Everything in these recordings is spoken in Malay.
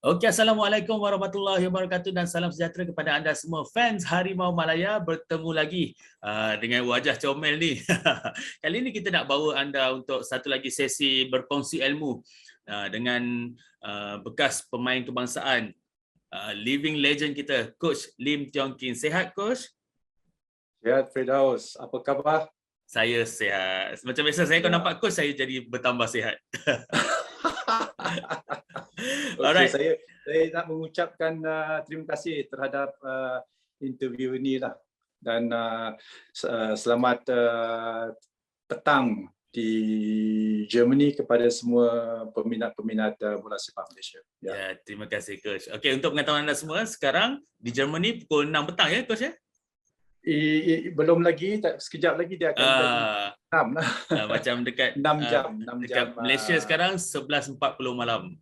Okey, Assalamualaikum warahmatullahi wabarakatuh dan salam sejahtera kepada anda semua fans Harimau Malaya. Bertemu lagi dengan wajah comel ni. Kali ini kita nak bawa anda untuk satu lagi sesi berkongsi ilmu dengan bekas pemain kebangsaan, living legend kita, Coach Lim Tiong Kin. Sehat, Coach? Sihat, Firdaus. Apa khabar? Saya sihat. Macam biasa, saya kalau nampak Coach, saya jadi bertambah sihat. Okey, saya nak mengucapkan terima kasih terhadap interview ini lah, dan selamat petang di Germany kepada semua peminat-peminat bola sepak Malaysia. Ya, terima kasih, Coach. Okey, untuk pengetahuan anda semua, sekarang di Germany pukul 6 petang ya, Coach ya? Belum lagi, sekejap lagi dia akan jadi 6 lah. Macam dekat 6 jam. Dekat Malaysia sekarang 11.40 malam.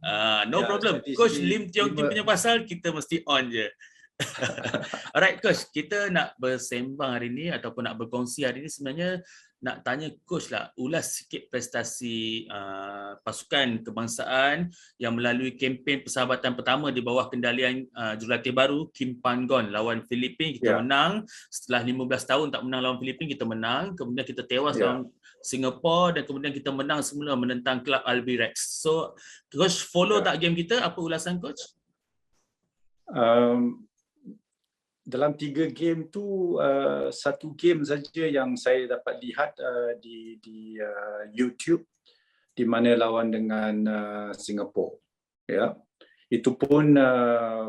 No problem. Coach Lim Tiong Kim punya pasal, kita mesti on je. Alright, Coach, kita nak bersembang hari ini ataupun nak berkongsi hari ini, sebenarnya nak tanya Coach lah, ulas sikit prestasi pasukan kebangsaan yang melalui kempen persahabatan pertama di bawah kendalian jurulatih baru Kim Pan-gon lawan Filipin. Kita menang. Setelah 15 tahun tak menang lawan Filipin, kita menang. Kemudian kita tewas lawan Singapura dan kemudian kita menang semula menentang kelab Albi Rex. So, Coach follow tak game kita? Apa ulasan Coach? Dalam 3 game tu, satu game saja yang saya dapat lihat di YouTube, di mana lawan dengan Singapura. Ya, itu pun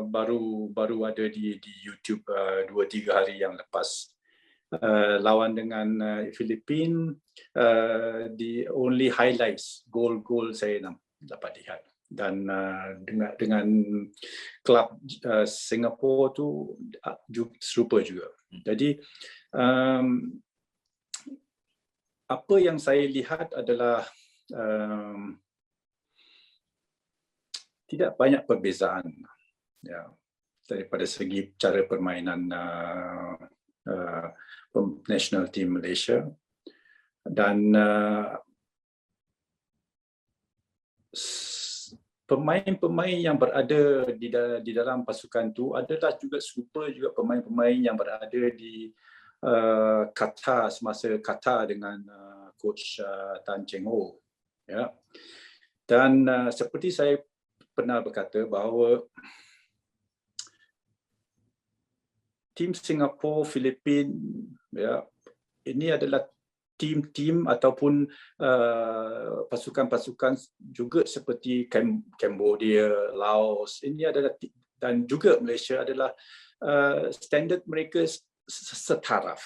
baru ada di YouTube 2-3 hari yang lepas. Lawan dengan Filipin, the only highlights gol-gol saya dapat lihat. Dan dengan kelab Singapura tu serupa juga. Jadi apa yang saya lihat adalah tidak banyak perbezaan ya, daripada segi cara permainan national team Malaysia, dan pemain-pemain yang berada di dalam pasukan tu adalah juga serupa juga pemain-pemain yang berada di Qatar semasa Qatar dengan coach Tan Cheng Ho. Ya. Dan seperti saya pernah berkata bahawa tim Singapura, Filipin, ya, ini adalah tim-tim ataupun pasukan-pasukan juga seperti Cambodia, Laos, ini adalah, dan juga Malaysia adalah standard mereka setaraf,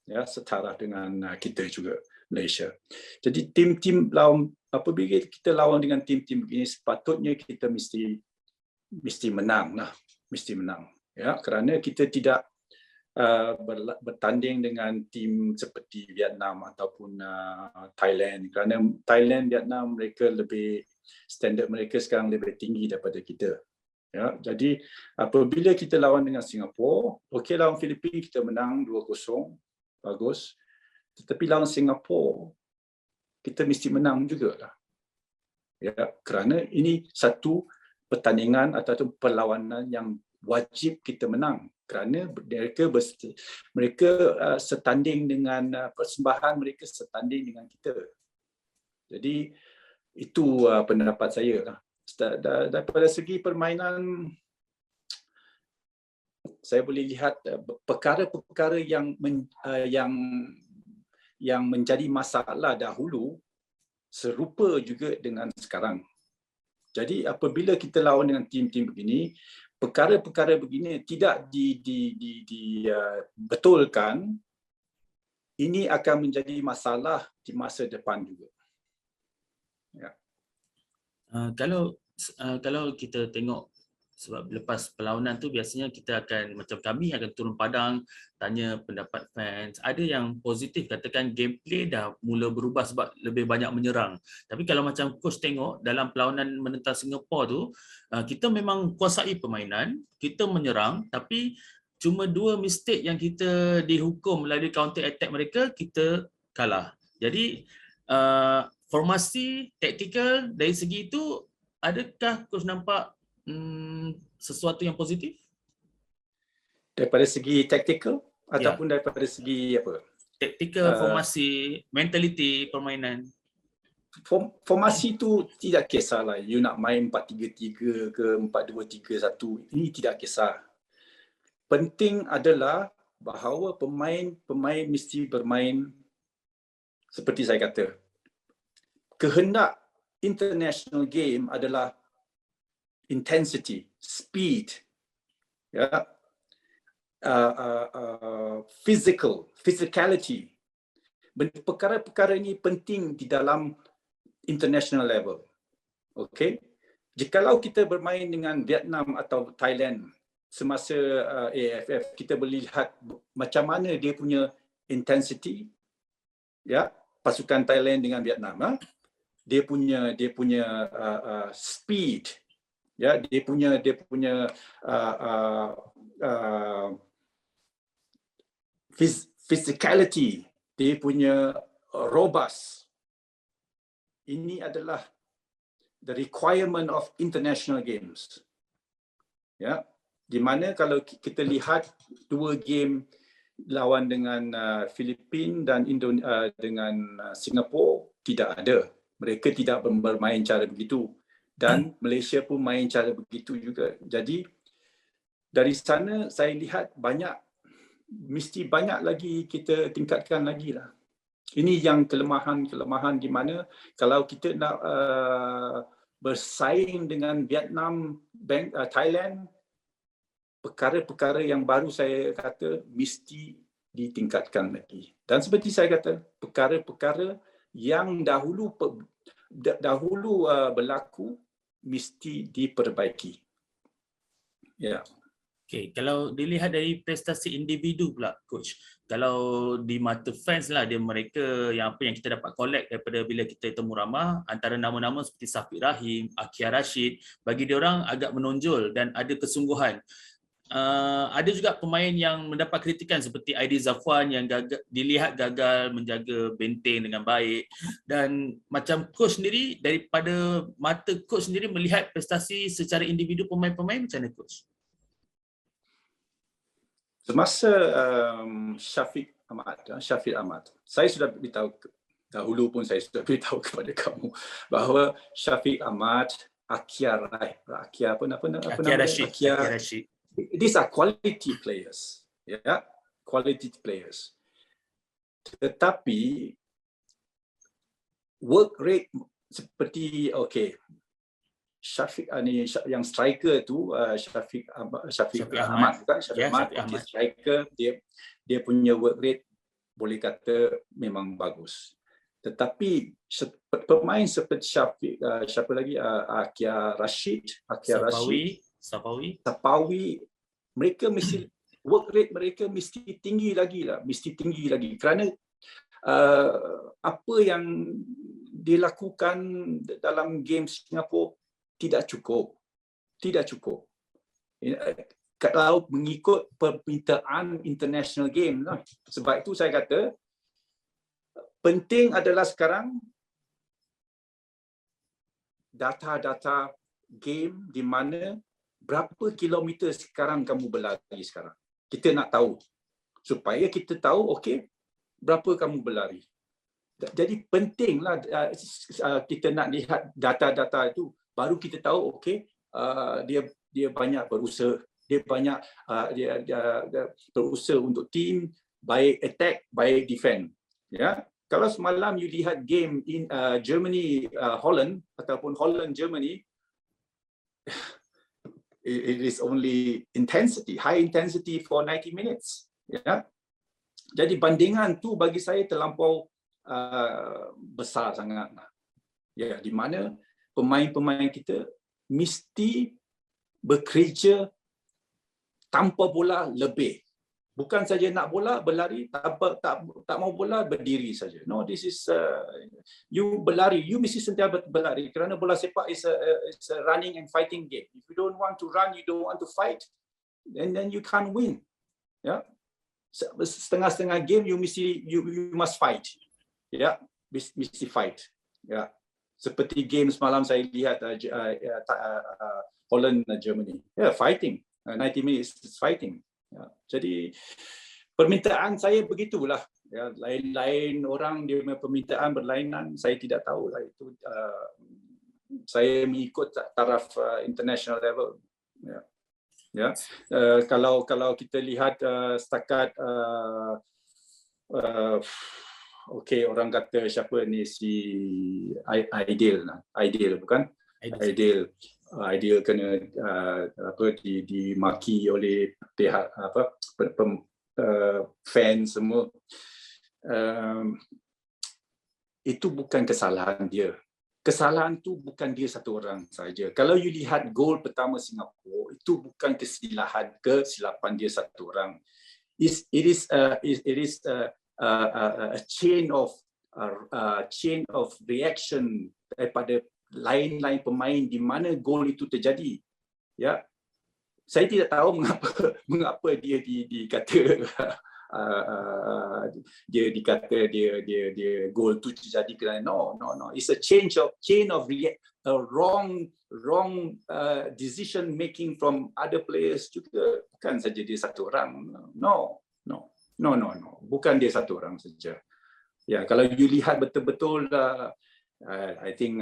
ya, setaraf dengan kita juga Malaysia. Jadi tim-tim lawan, apabila kita lawan dengan tim-tim begini, sepatutnya kita mesti menang lah, mesti menang, ya, kerana kita tidak bertanding dengan tim seperti Vietnam ataupun Thailand, kerana Thailand, Vietnam, mereka lebih, standard mereka sekarang lebih tinggi daripada kita. Ya, jadi apabila kita lawan dengan Singapura, okey, lawan Filipin kita menang 2-0, bagus. Tetapi lawan Singapura kita mesti menang jugalah. Ya, kerana ini satu pertandingan atau perlawanan yang wajib kita menang, kerana mereka setanding dengan persembahan mereka, setanding dengan kita. Jadi itu pendapat saya lah. Daripada segi permainan, saya boleh lihat perkara-perkara yang menjadi masalah dahulu serupa juga dengan sekarang. Jadi apabila kita lawan dengan tim-tim begini, perkara-perkara begini tidak dibetulkan, ini akan menjadi masalah di masa depan juga. Ya. Kalau kita tengok, sebab lepas perlawanan tu biasanya kita akan, macam kami akan turun padang tanya pendapat fans. Ada yang positif, katakan gameplay dah mula berubah sebab lebih banyak menyerang. Tapi kalau macam coach tengok dalam perlawanan menentang Singapura tu, kita memang kuasai permainan, kita menyerang, tapi cuma 2 mistake yang kita dihukum melalui counter attack mereka, kita kalah. Jadi formasi taktikal dari segi itu, adakah coach nampak sesuatu yang positif? Daripada segi tactical ataupun daripada segi apa? Taktikal, formasi, mentaliti permainan. Formasi tu tidak kisahlah. You nak main 4-3-3 ke 4-2-3-1, ini tidak kisah. Penting adalah bahawa pemain mesti bermain seperti saya kata. Kehendak international game adalah intensity, speed, ya, physicality. Perkara-perkara ini penting di dalam international level. Okay? Jikalau kita bermain dengan Vietnam atau Thailand semasa AFF, kita boleh lihat macam mana dia punya intensity, ya, pasukan Thailand dengan Vietnam, dia punya speed, ya, dia punya physicality, dia punya robust. Ini adalah the requirement of international games. Ya, di mana kalau kita lihat dua game lawan dengan Filipina dan dengan Singapura, tidak ada. Mereka tidak bermain cara begitu. Dan Malaysia pun main cara begitu juga. Jadi dari sana saya lihat mesti banyak lagi kita tingkatkan lagi lah. Ini yang kelemahan di mana kalau kita nak bersaing dengan Vietnam, Thailand, perkara-perkara yang baru saya kata mesti ditingkatkan lagi. Dan seperti saya kata, perkara-perkara yang dahulu berlaku mesti diperbaiki. Ya. Okay, kalau dilihat dari prestasi individu pula, coach. Kalau di mata fans lah, mereka yang kita dapat collect daripada bila kita temu ramah, antara nama-nama seperti Safiq Rahim, Akia Rashid, bagi diorang agak menonjol dan ada kesungguhan. Ada juga pemain yang mendapat kritikan seperti Aidil Zafwan yang dilihat gagal menjaga benteng dengan baik, dan macam coach sendiri, daripada mata coach sendiri melihat prestasi secara individu pemain-pemain, macam mana coach? Semasa Syafiq Ahmad, saya sudah beritahu dahulu pun saya sudah beritahu kepada kamu bahawa Syafiq Ahmad, Akia Rashid, these are quality players, ya, quality players. Tetapi work rate seperti Syafiq yang striker tu, Syafiq Ahmad bukan? Syafiq Ahmad. Striker, dia punya work rate boleh kata memang bagus. Tetapi pemain seperti siapa lagi, Akia Rashid, Sapawi, mereka mesti work rate mereka mesti tinggi lagi kerana apa yang dilakukan dalam game Singapura tidak cukup. Kalau mengikut permintaan international game lah. Sebab itu saya kata penting adalah sekarang data-data game di mana berapa kilometer sekarang kamu berlari sekarang. Kita nak tahu supaya kita tahu berapa kamu berlari. Jadi pentinglah kita nak lihat data-data itu, baru kita tahu dia banyak berusaha, dia berusaha untuk tim, baik attack, baik defend. Ya, kalau semalam you lihat game in Germany Holland ataupun Holland Germany, it is only high intensity for 90 minutes. Ya, jadi bandingan tu bagi saya terlampau besar sangat. Ya, di mana pemain-pemain kita mesti bekerja tanpa bola lebih. Bukan saja nak bola berlari, tak mau bola berdiri saja. No, this is you berlari, you mesti sentiasa berlari kerana bola sepak is a running and fighting game. If you don't want to run, you don't want to fight, then you can't win. Ya. Setengah-setengah game you must fight. Ya, mesti fight. Ya. Seperti game semalam saya lihat Holland, Germany. Fighting. 90 minutes is fighting. Jadi permintaan saya begitulah. Lain-lain orang dia punya permintaan berlainan, saya tidak tahu lah itu. Saya mengikut taraf international level. Kalau kita lihat setakat orang kata siapa ni, si Aidil bukan? Aidil kena dimaki oleh pihak fans semua. Itu bukan kesalahan dia. Kesalahan tu bukan dia satu orang saja. Kalau you lihat gol pertama Singapura, itu bukan kesilapan dia satu orang. It is a chain of reaction daripada lain-lain pemain di mana gol itu terjadi. Saya tidak tahu mengapa dia dikata dia gol tu terjadi kerana no, it's a chain of wrong decision making from other players juga, bukan saja dia satu orang. No, bukan dia satu orang saja. Kalau you lihat betul-betul I think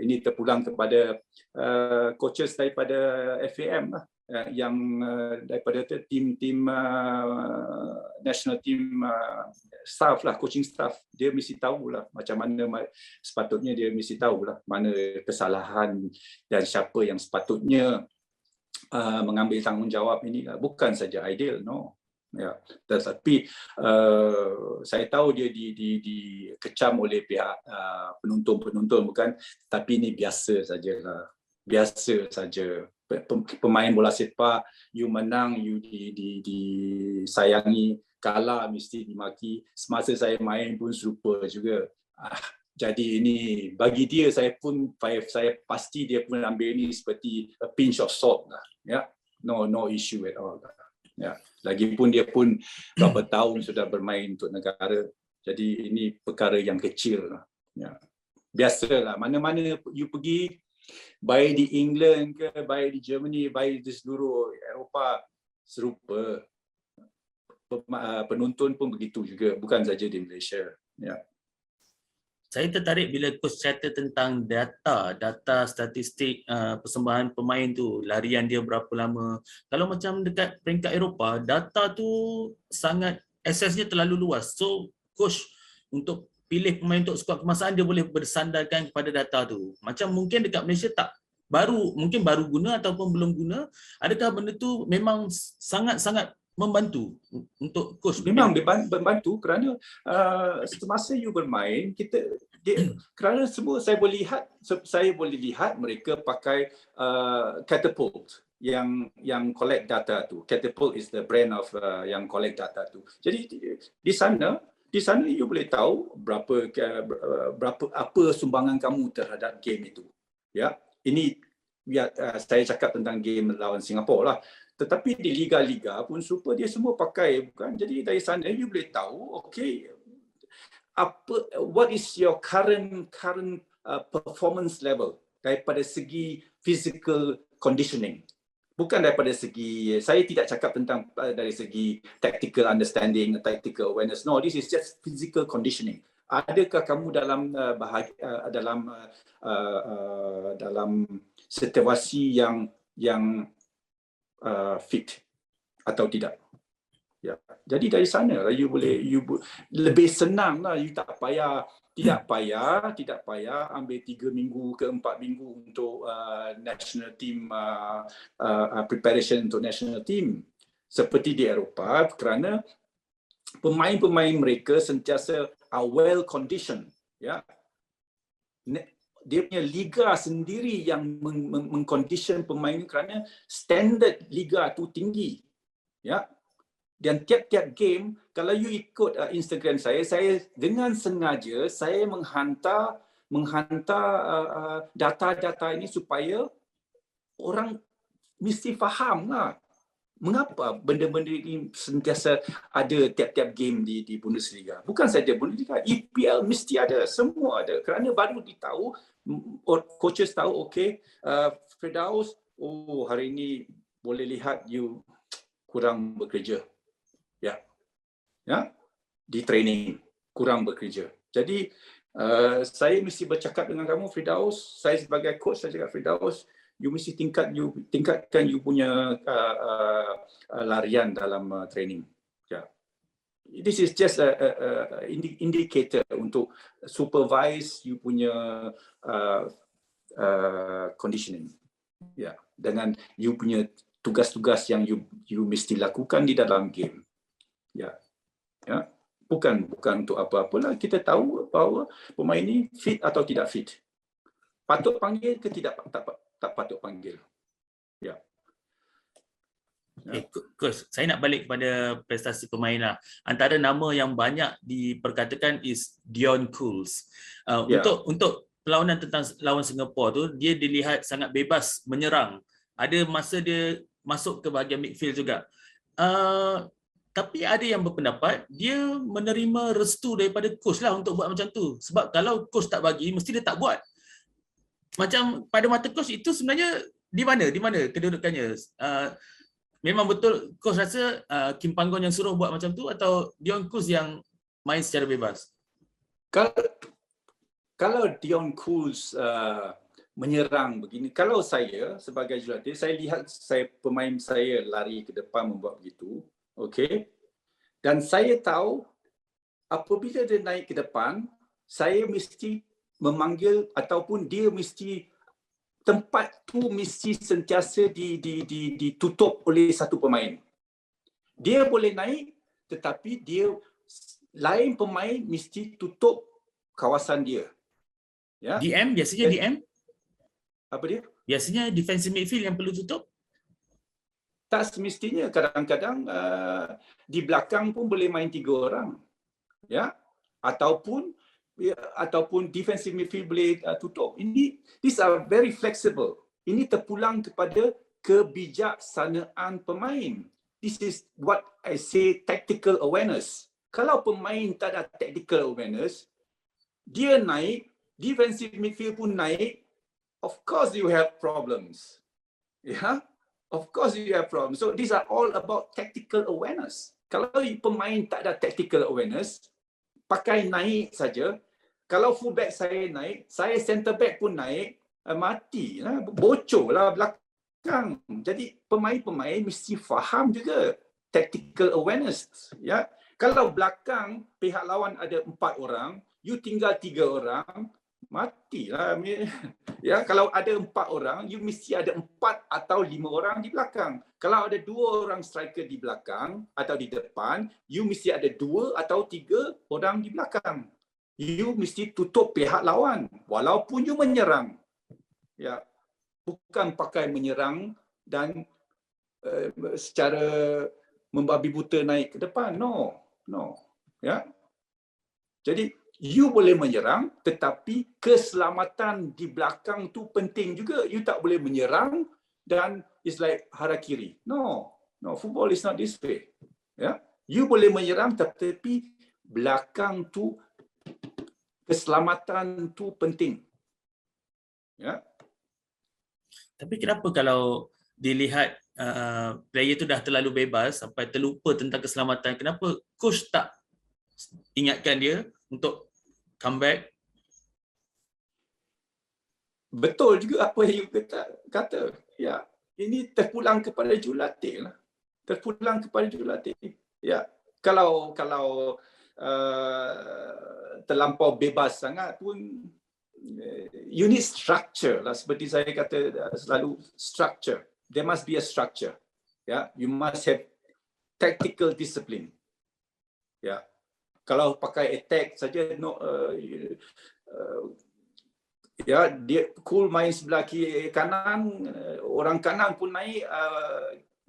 ini terpulang kepada coaches daripada FAM lah, yang daripada tim national team staff lah, coaching staff, dia mesti tahulah macam mana sepatutnya, dia mesti tahulah mana kesalahan dan siapa yang sepatutnya mengambil tanggungjawab ini lah. Bukan saja Aidil, no. Tetapi saya tahu dia dikecam oleh pihak penonton bukan, tapi ini biasa sajalah, biasa saja. Pemain bola sepak, you menang, you disayangi, kalah mesti dimaki. Semasa saya main pun serupa juga. Jadi ini bagi dia, saya pasti dia pun ambil ini seperti a pinch of salt lah. No issue at all. Lagipun dia pun berapa tahun sudah bermain untuk negara. Jadi ini perkara yang kecil lah. Biasalah, mana-mana you pergi, baik di England ke, baik di Germany, baik di seluruh Eropah, serupa. Penonton pun begitu juga, bukan saja di Malaysia. Saya tertarik bila coach cerita tentang data statistik persembahan pemain tu, larian dia berapa lama. Kalau macam dekat peringkat Eropah, data tu sangat aksesnya terlalu luas. So coach untuk pilih pemain untuk skuad kebangsaan, dia boleh bersandarkan kepada data tu. Macam mungkin dekat Malaysia mungkin baru guna ataupun belum guna. Adakah benda tu memang sangat-sangat membantu untuk coach? Memang membantu kerana semasa you bermain, kerana semua saya boleh lihat mereka pakai Catapult yang collect data tu. Catapult is the brand of yang collect data tu. Jadi di sana you boleh tahu berapa apa sumbangan kamu terhadap game itu. Ini saya cakap tentang game lawan Singapura lah. Tetapi di liga-liga pun serupa, dia semua pakai, bukan? Jadi dari sana you boleh tahu, what is your current performance level daripada segi physical conditioning. Bukan daripada segi, saya tidak cakap tentang dari segi tactical understanding, tactical awareness. No, this is just physical conditioning. Adakah kamu dalam situasi yang fit atau tidak? Jadi dari sana you lebih senang lah. You tidak payah ambil 3 minggu ke 4 minggu untuk national team preparation untuk national team seperti di Eropah, kerana pemain-pemain mereka sentiasa are well conditioned. Dia punya liga sendiri yang mengcondition pemain kerana standard liga tu tinggi. Dan tiap-tiap game, kalau you ikut Instagram saya dengan sengaja saya menghantar data-data ini supaya orang mesti faham lah mengapa benda-benda ini sentiasa ada tiap-tiap game di Bundesliga. Bukan saja Bundesliga, EPL mesti ada, semua ada. Kerana baru ditahu, coaches tahu, Firdaus oh hari ini boleh lihat you kurang bekerja. Ya. Ya. Di training kurang bekerja. Jadi saya mesti bercakap dengan kamu Firdaus, saya sebagai coach saya cakap Firdaus, you mesti tingkatkan you punya larian dalam training. Ya. This is just a indicator untuk supervise you punya conditioning. Ya, dengan you punya tugas-tugas yang you mesti lakukan di dalam game. Ya. Ya. Bukan untuk apa-apalah, kita tahu bahawa pemain ini fit atau tidak fit. Patut panggil ke tak patut panggil. Ya. Coach, saya nak balik kepada prestasi pemain lah. Antara nama yang banyak diperkatakan is Dion Cools. Untuk perlawanan tentang lawan Singapura tu, dia dilihat sangat bebas menyerang. Ada masa dia masuk ke bahagian midfield juga. Tapi ada yang berpendapat dia menerima restu daripada coach lah untuk buat macam tu. Sebab kalau coach tak bagi, mesti dia tak buat. Macam pada mata coach itu sebenarnya di mana kedudukannya? Memang betul coach rasa Kim Panggon yang suruh buat macam tu atau Dion Cools yang main secara bebas? Kalau Dion Cools menyerang begini, kalau saya sebagai jurulatih, saya lihat pemain saya lari ke depan membuat begitu, okey. Dan saya tahu apabila dia naik ke depan, saya mesti memanggil ataupun dia mesti tempat tu mesti sentiasa ditutup oleh satu pemain. Dia boleh naik tetapi dia lain pemain mesti tutup kawasan dia. Ya. DM biasanya DM? Apa dia? Biasanya defensive midfield yang perlu tutup? Tak semestinya, kadang-kadang di belakang pun boleh main 3 orang. Ya. Ataupun defensive midfield boleh tutup. These are very flexible. Ini terpulang kepada kebijaksanaan pemain. This is what I say tactical awareness. Kalau pemain tak ada tactical awareness, dia naik, defensive midfield pun naik, of course you have problems. Yeah? Of course you have problems. So these are all about tactical awareness. Kalau pemain tak ada tactical awareness, pakai naik saja. Kalau fullback saya naik, saya center back pun naik, matilah, bocorlah belakang. Jadi pemain-pemain mesti faham juga tactical awareness. Ya, kalau belakang pihak lawan ada 4 orang, you tinggal 3 orang, matilah. Ya, kalau ada 4 orang, you mesti ada 4 atau 5 orang di belakang. Kalau ada 2 orang striker di belakang atau di depan, you mesti ada 2 atau 3 orang di belakang. You mesti tutup pihak lawan walaupun you menyerang. Ya, bukan pakai menyerang dan secara membabi buta naik ke depan. No. Ya. Jadi you boleh menyerang tetapi keselamatan di belakang tu penting juga. You tak boleh menyerang dan it's like harakiri. No, football is not this way. Ya. You boleh menyerang tetapi belakang tu keselamatan tu penting. Ya. Tapi kenapa kalau dilihat player tu dah terlalu bebas sampai terlupa tentang keselamatan, kenapa coach tak ingatkan dia untuk come back? Betul juga apa yang you kata. Ya, ini terpulang kepada jurulatih lah. Terpulang kepada jurulatih. Ya, kalau terlampau bebas sangat pun you need structure lah, seperti saya kata selalu, structure. There must be a structure. Ya, you must have tactical discipline. Ya, kalau pakai attack saja, ya, dia cool main sebelah kiri kanan, orang kanan pun naik,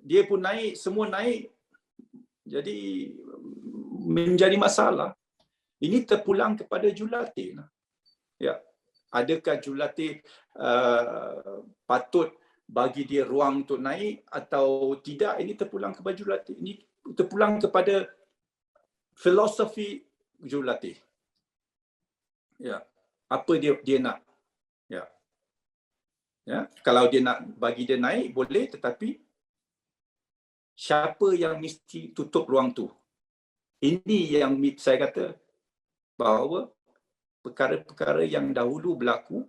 dia pun naik, semua naik, jadi menjadi masalah. Ini terpulang kepada jurulatih. Ya, adakah jurulatih patut bagi dia ruang untuk naik atau tidak? Ini terpulang kepada jurulatih. Ini terpulang kepada filosofi jurulatih. Ya, apa dia nak. Ya. Ya, kalau dia nak bagi dia naik boleh, tetapi siapa yang mesti tutup ruang tu? Ini yang saya kata bahawa perkara-perkara yang dahulu berlaku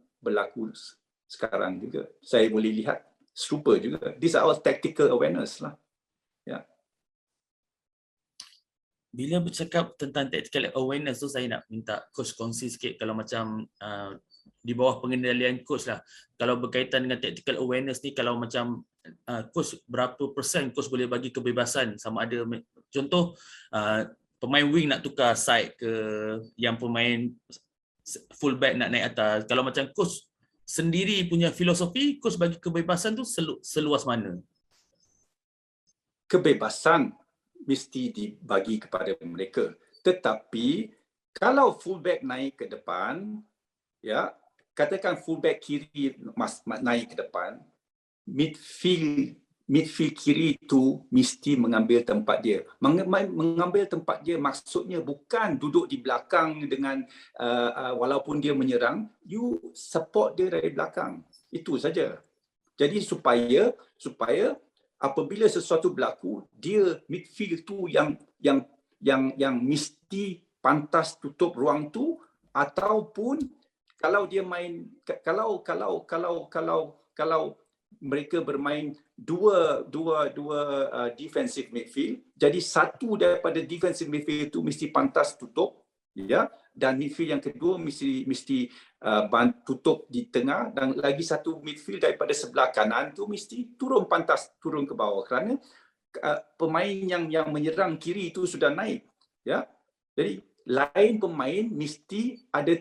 sekarang juga. Saya boleh lihat serupa juga. These are all tactical awareness lah. Ya. Bila bercakap tentang tactical awareness tu, saya nak minta coach kongsi sikit kalau macam di bawah pengendalian coach lah. Kalau berkaitan dengan tactical awareness ni, kalau macam coach berapa persen coach boleh bagi kebebasan, sama ada contoh pemain wing nak tukar side ke, yang pemain fullback nak naik atas. Kalau macam coach sendiri punya filosofi, coach bagi kebebasan tu seluas mana? Kebebasan mesti dibagi kepada mereka. Tetapi kalau fullback naik ke depan, ya, katakan fullback kiri naik ke depan, midfield kiri itu mesti mengambil tempat dia. Mengambil tempat dia maksudnya bukan duduk di belakang dengan walaupun dia menyerang, you support dia dari belakang. Itu saja. Jadi supaya apabila sesuatu berlaku, dia midfield tu yang mesti pantas tutup ruang tu, ataupun kalau dia main kalau mereka bermain dua defensive midfield, jadi satu daripada defensive midfield itu mesti pantas tutup, ya, dan midfield yang kedua mesti tutup di tengah, dan lagi satu midfield daripada sebelah kanan tu mesti pantas turun ke bawah, kerana pemain yang menyerang kiri itu sudah naik, ya. Jadi lain pemain mesti ada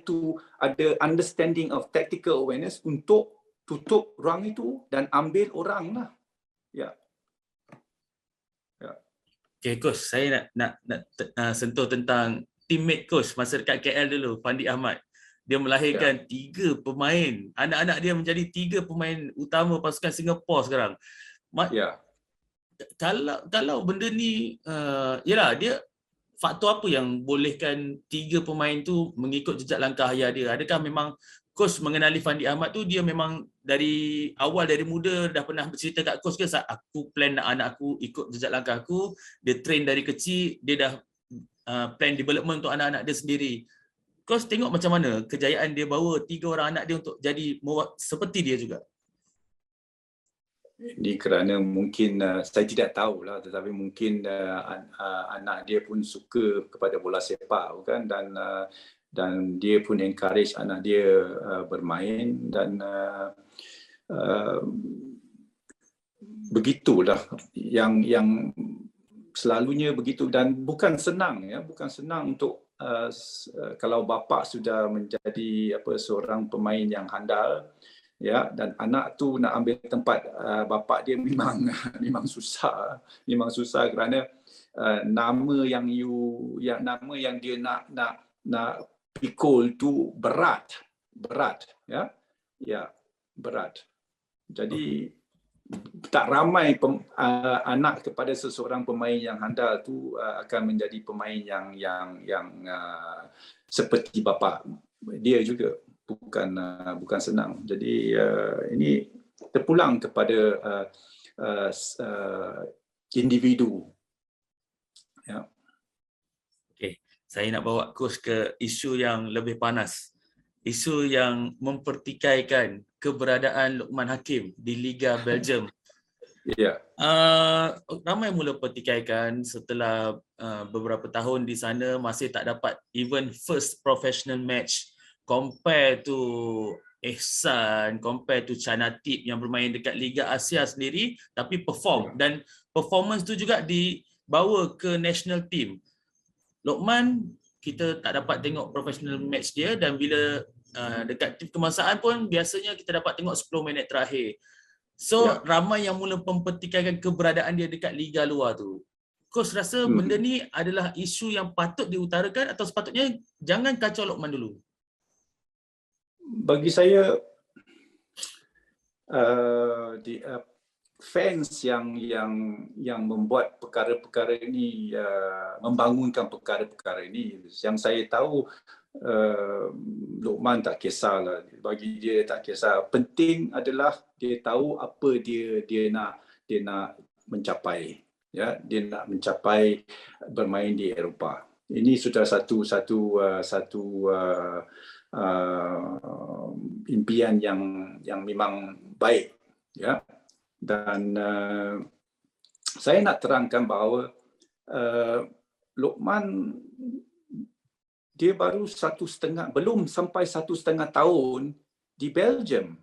understanding of tactical awareness untuk tutup ruang itu dan ambil orang lah. Ya. Okay, coach, saya nak sentuh tentang teammate coach masa dekat KL dulu, Fandi Ahmad. Dia melahirkan 3 pemain. Anak-anak dia menjadi 3 pemain utama pasukan Singapura sekarang. Kalau benda ni, yalah, dia faktor apa yang bolehkan 3 pemain tu mengikut jejak langkah ayah dia? Adakah memang coach mengenali Fandi Ahmad tu, dia memang dari awal, dari muda dah pernah bercerita kat coach ke, saat aku plan nak anak aku ikut jejak langkah aku, dia train dari kecil, dia dah plan development untuk anak-anak dia sendiri. Coach tengok macam mana kejayaan dia bawa 3 orang anak dia untuk jadi seperti dia juga? Ini kerana mungkin saya tidak tahulah, tetapi mungkin anak dia pun suka kepada bola sepak, bukan, dan dia pun encourage anak dia bermain, dan begitulah yang selalunya begitu, dan bukan senang, ya, bukan senang untuk kalau bapa sudah menjadi seorang pemain yang handal, ya, dan anak tu nak ambil tempat bapa dia memang susah kerana nama yang dia nak pikul tu berat, ya, berat. Jadi tak ramai anak kepada seseorang pemain yang handal tu akan menjadi pemain yang seperti bapa dia juga. Bukan senang. Jadi ini terpulang kepada individu. Ya. Okay, saya nak bawa coach ke isu yang lebih panas. Isu yang mempertikaikan keberadaan Luqman Hakim di Liga Belgium. Ya. Ramai mula pertikaikan setelah beberapa tahun di sana masih tak dapat even first professional match. Compare to Ihsan, compare to Canatip yang bermain dekat Liga Asia sendiri, tapi perform, dan performance tu juga dibawa ke national team. Luqman, kita tak dapat tengok professional match dia, dan bila dekat tim kebangsaan pun biasanya kita dapat tengok 10 minit terakhir. So ramai yang mula mempertikaikan keberadaan dia dekat liga luar tu. Coach rasa benda ni adalah isu yang patut diutarakan, atau sepatutnya jangan kacau Luqman dulu? Bagi saya, fans yang membuat perkara-perkara ini, membangunkan perkara-perkara ini, yang saya tahu Luqman tak kisahlah, bagi dia tak kisah. Penting adalah dia tahu apa dia nak mencapai. Ya, dia nak mencapai bermain di Eropah. Ini sudah satu impian yang memang baik, ya. Dan saya nak terangkan bahawa Luqman dia baru belum sampai 1,5 tahun di Belgium.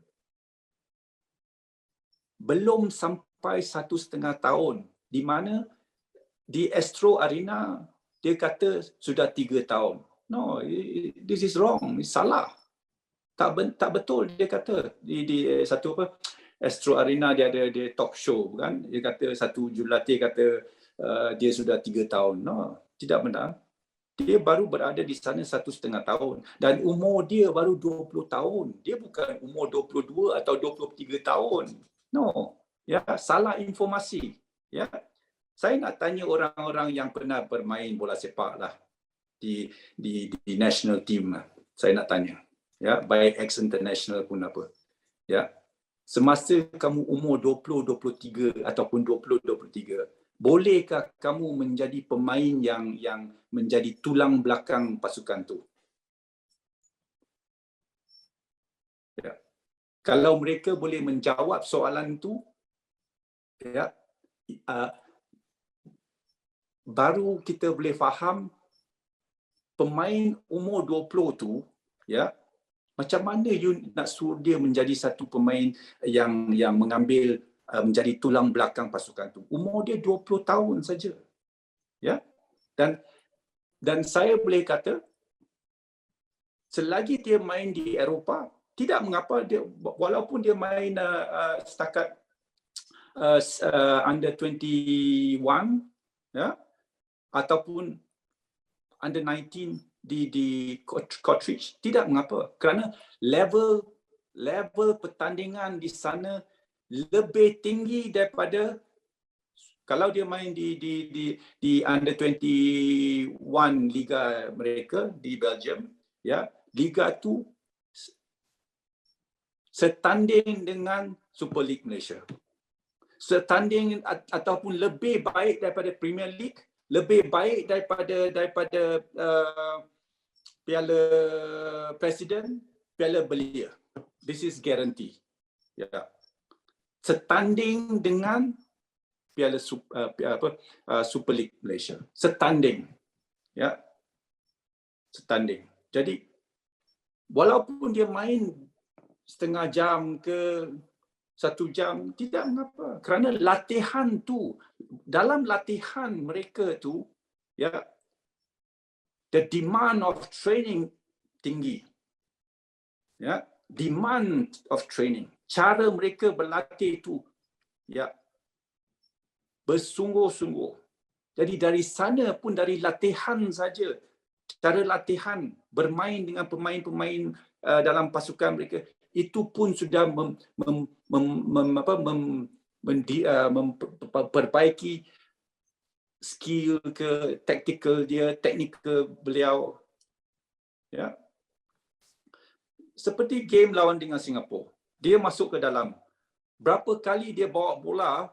Belum sampai 1,5 tahun. Di mana di Astro Arena dia kata sudah 3 tahun. No, this is wrong. Salah. Tak betul dia kata. Di satu Astro Arena dia ada talk show kan. Dia kata satu jurulatih kata dia sudah 3 tahun. No, tidak benar. Dia baru berada di sana 1,5 tahun dan umur dia baru 20 tahun. Dia bukan umur 22 atau 23 tahun. No, ya, salah informasi. Ya, saya nak tanya orang-orang yang pernah bermain bola sepak lah di national team lah. Saya nak tanya, ya, baik ex international pun apa. Ya, semasa kamu umur 20, 23 ataupun 20, 23, bolehkah kamu menjadi pemain yang menjadi tulang belakang pasukan tu? Ya. Kalau mereka boleh menjawab soalan itu, ya, baru kita boleh faham pemain umur 20 tu, ya, macam mana you nak suruh dia menjadi satu pemain yang mengambil menjadi tulang belakang pasukan tu. Umur dia 20 tahun saja. Ya. Dan saya boleh kata selagi dia main di Eropah, tidak mengapa dia, walaupun dia main setakat under 21, ya, ataupun under 19 di Cottridge, tidak mengapa, kerana level pertandingan di sana lebih tinggi daripada kalau dia main di under 21 liga mereka di Belgium, ya, liga tu setanding dengan Super League Malaysia. Setanding ataupun lebih baik daripada Premier League, lebih baik daripada Piala Presiden, Piala Belia. This is guarantee. Ya. Setanding dengan Piala Super League Malaysia. Setanding. Ya. Setanding. Jadi walaupun dia main setengah jam ke 1 jam, tidak mengapa. Kerana latihan tu, dalam latihan mereka tu, ya, the demand of training tinggi. Ya, demand of training. Cara mereka berlatih tu, ya, bersungguh-sungguh. Jadi dari sana pun, dari latihan saja, cara latihan bermain dengan pemain-pemain dalam pasukan mereka, itu pun sudah memperbaiki skill ke technical beliau. Ya. Seperti game lawan dengan Singapura, dia masuk ke dalam. Berapa kali dia bawa bola,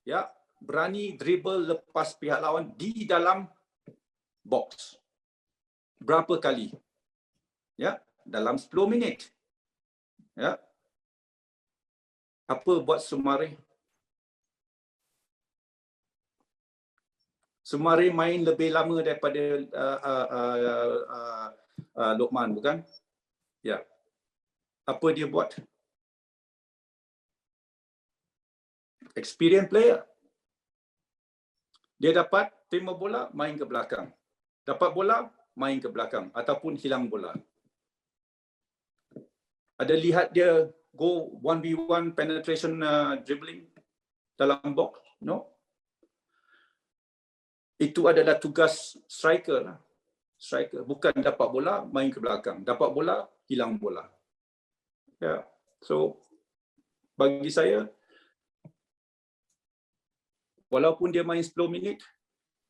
ya, berani dribble lepas pihak lawan di dalam box. Berapa kali? Ya, dalam 10 minit. Ya. Apa buat Sumare? Sumare main lebih lama daripada Luqman, bukan? Ya. Apa dia buat? Experience player. Dia dapat terima bola, main ke belakang. Dapat bola, main ke belakang ataupun hilang bola. Ada lihat dia go 1v1 penetration dribbling dalam box? No. Itu adalah tugas striker lah. Striker. Bukan dapat bola, main ke belakang. Dapat bola, hilang bola. Ya. So, bagi saya, walaupun dia main 10 minit,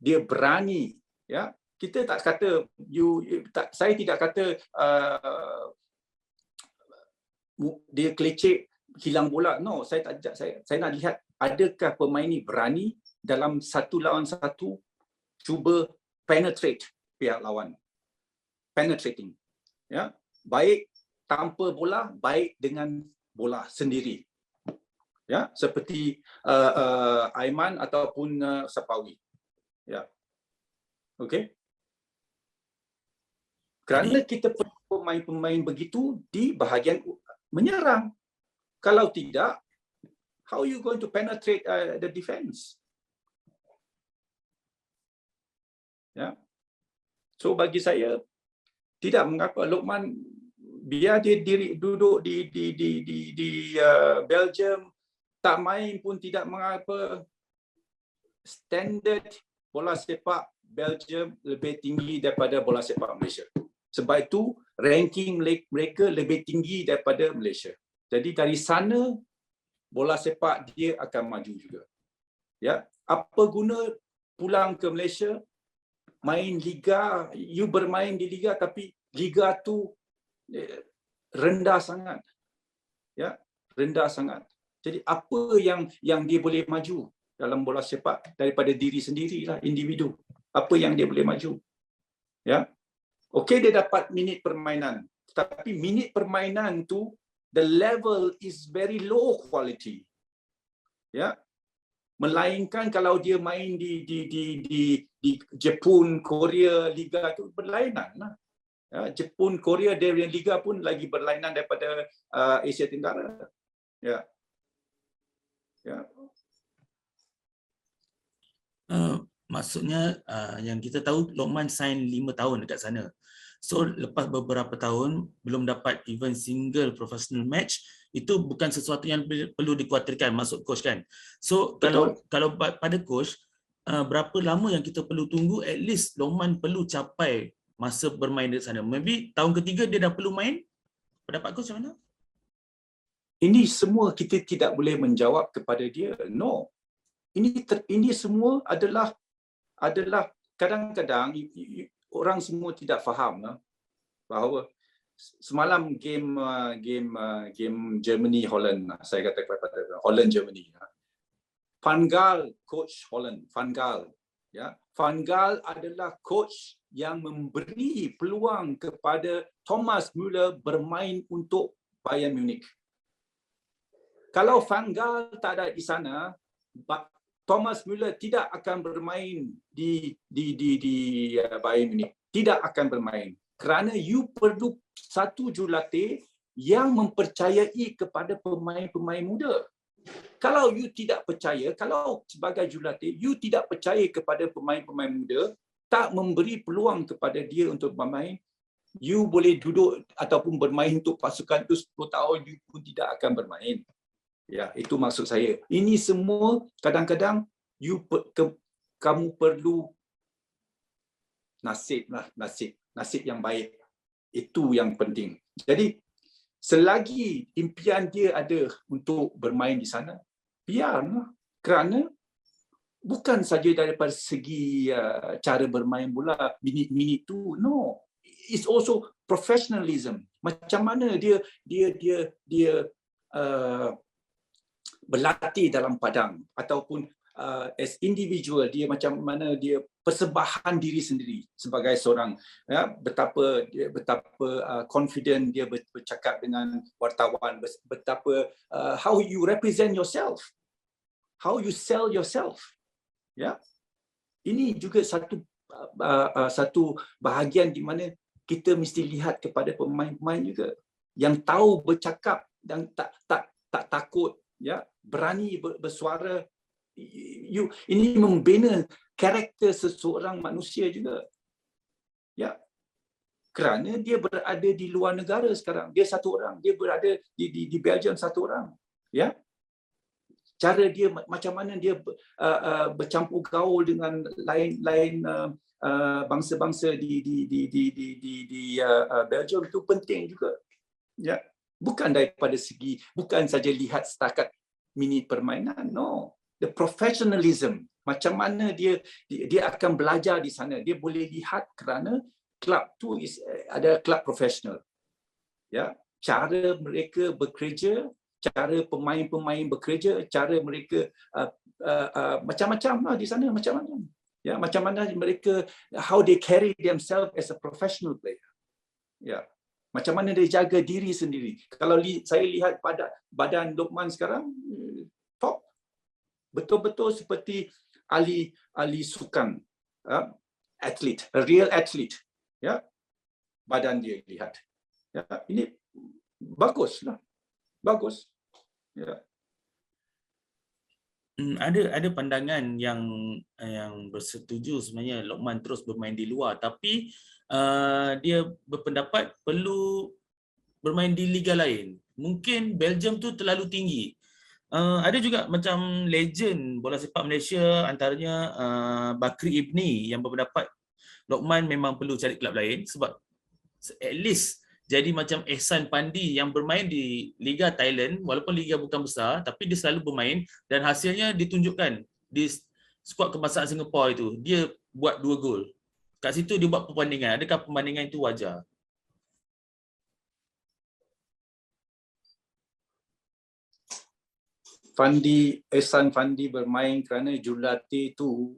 dia berani, ya, kita tak kata saya tidak kata dia kelecek hilang bola. No, saya nak lihat adakah pemain ni berani dalam satu lawan satu cuba penetrate pihak lawan. Penetrating. Ya, baik tanpa bola, baik dengan bola sendiri. Ya, seperti Aiman ataupun Sapawi. Ya. Okey. Kerana kita perlu pemain-pemain begitu di bahagian menyerang. Kalau tidak, how are you going to penetrate the defense? Ya. So bagi saya tidak mengapa Lokman biar dia duduk di Belgium tak main pun tidak mengapa. Standard bola sepak Belgium lebih tinggi daripada bola sepak Malaysia. Sebab itu ranking mereka lebih tinggi daripada Malaysia. Jadi dari sana bola sepak dia akan maju juga. Ya, apa guna pulang ke Malaysia main liga, you bermain di liga tapi liga tu rendah sangat. Ya, rendah sangat. Jadi apa yang dia boleh maju dalam bola sepak daripada diri sendirilah, individu. Apa yang dia boleh maju? Ya. Okey, dia dapat minit permainan, tapi minit permainan tu the level is very low quality. Ya. Melainkan kalau dia main di Jepun, Korea, liga tu berlainan lah. Ya, Jepun, Korea dia liga pun lagi berlainan daripada Asia Tenggara. Ya. Ya. Maksudnya yang kita tahu Lokman sign 5 tahun dekat sana. So lepas beberapa tahun belum dapat even single professional match, itu bukan sesuatu yang perlu dikhawatirkan, maksud coach kan. So kalau pada coach, berapa lama yang kita perlu tunggu at least Lokman perlu capai masa bermain di sana? Maybe tahun ketiga dia dah perlu main? Pendapat coach macam mana? Ini semua kita tidak boleh menjawab kepada dia. No. Ini semua adalah kadang-kadang orang semua tidak faham bahawa semalam game Germany Holland, saya kata kepada Holland Germany. Van Gaal coach Holland, Van Gaal. Ya, Van Gaal adalah coach yang memberi peluang kepada Thomas Müller bermain untuk Bayern Munich. Kalau Van Gaal tak ada di sana, Thomas Müller tidak akan bermain di Bayern Munich. Tidak akan bermain. Kerana you perlu satu jurulatih yang mempercayai kepada pemain-pemain muda. Kalau you tidak percaya, kalau sebagai jurulatih, you tidak percaya kepada pemain-pemain muda, tak memberi peluang kepada dia untuk bermain, you boleh duduk ataupun bermain untuk pasukan itu 10 tahun, you pun tidak akan bermain. Ya, itu maksud saya. Ini semua kadang-kadang kamu perlu nasib yang baik. Itu yang penting. Jadi selagi impian dia ada untuk bermain di sana, biarlah. Kerana bukan saja daripada segi cara bermain bola, minit-minit tu, no. It's also professionalism. Macam mana dia berlatih dalam padang ataupun as individual, dia macam mana dia persembahan diri sendiri sebagai seorang, ya, betapa confident dia bercakap dengan wartawan, betapa how you represent yourself, how you sell yourself. Ya, ini juga satu bahagian di mana kita mesti lihat kepada pemain-pemain juga yang tahu bercakap dan tak takut, ya, berani bersuara. Ini membina karakter seseorang manusia juga. Ya. Kerana dia berada di luar negara sekarang. Dia satu orang, dia berada di Belgium satu orang. Ya. Cara dia macam mana dia bercampur gaul dengan lain bangsa-bangsa di Belgium itu penting juga. Ya. Bukan saja lihat setakat minit permainan, no. The professionalism Macam mana dia akan belajar di sana. Dia boleh lihat kerana kelab tu ada kelab profesional. Ya, cara mereka bekerja, cara pemain-pemain bekerja, cara mereka macam-macam lah di sana, macam-macam. Ya, macam mana mereka, how they carry themselves as a professional player. Ya, macam mana dia jaga diri sendiri. Kalau saya lihat pada badan Luqman sekarang, top, betul-betul seperti ahli sukan, atlet, a real athlete. Ya, badan dia lihat. Ya, ini baguslah, bagus. Ya. Ada pandangan yang bersetuju sebenarnya Luqman terus bermain di luar, tapi dia berpendapat perlu bermain di liga lain. Mungkin Belgium tu terlalu tinggi. Ada juga macam legend bola sepak Malaysia, antaranya Bakri Ibni, yang berpendapat Luqman memang perlu cari kelab lain sebab at least jadi macam Ehsan Pandi yang bermain di Liga Thailand, walaupun liga bukan besar, tapi dia selalu bermain dan hasilnya ditunjukkan di skuad kebangsaan Singapura itu. Dia buat 2 gol. Kat situ dia buat perbandingan. Adakah perbandingan itu wajar? Ehsan Fandi bermain kerana jurulatih itu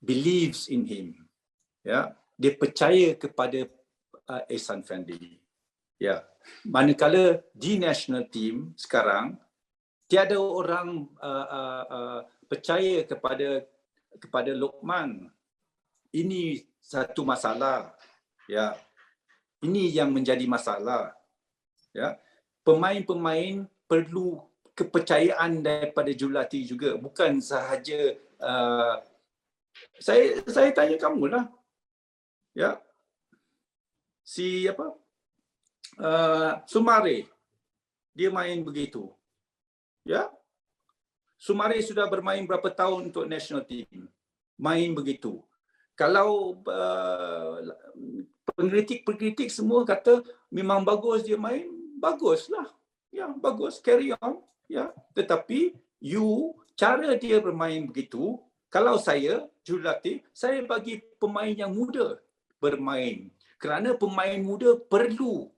believes in him. Ya, dia percaya kepada Ehsan Fandi. Ya, manakala di national team sekarang tiada orang percaya kepada Luqman. Ini satu masalah. Ya, ini yang menjadi masalah. Ya, pemain-pemain perlu kepercayaan daripada jurulatih juga, bukan sahaja saya tanya kamu lah. Ya, si Sumare, dia main begitu. Ya, Sumare sudah bermain berapa tahun untuk national team, main begitu. Kalau pengkritik semua kata memang bagus dia main, baguslah. Ya, bagus, carry on. Ya, tetapi cara dia bermain begitu, kalau saya jurulatih, saya bagi pemain yang muda bermain. Kerana pemain muda perlu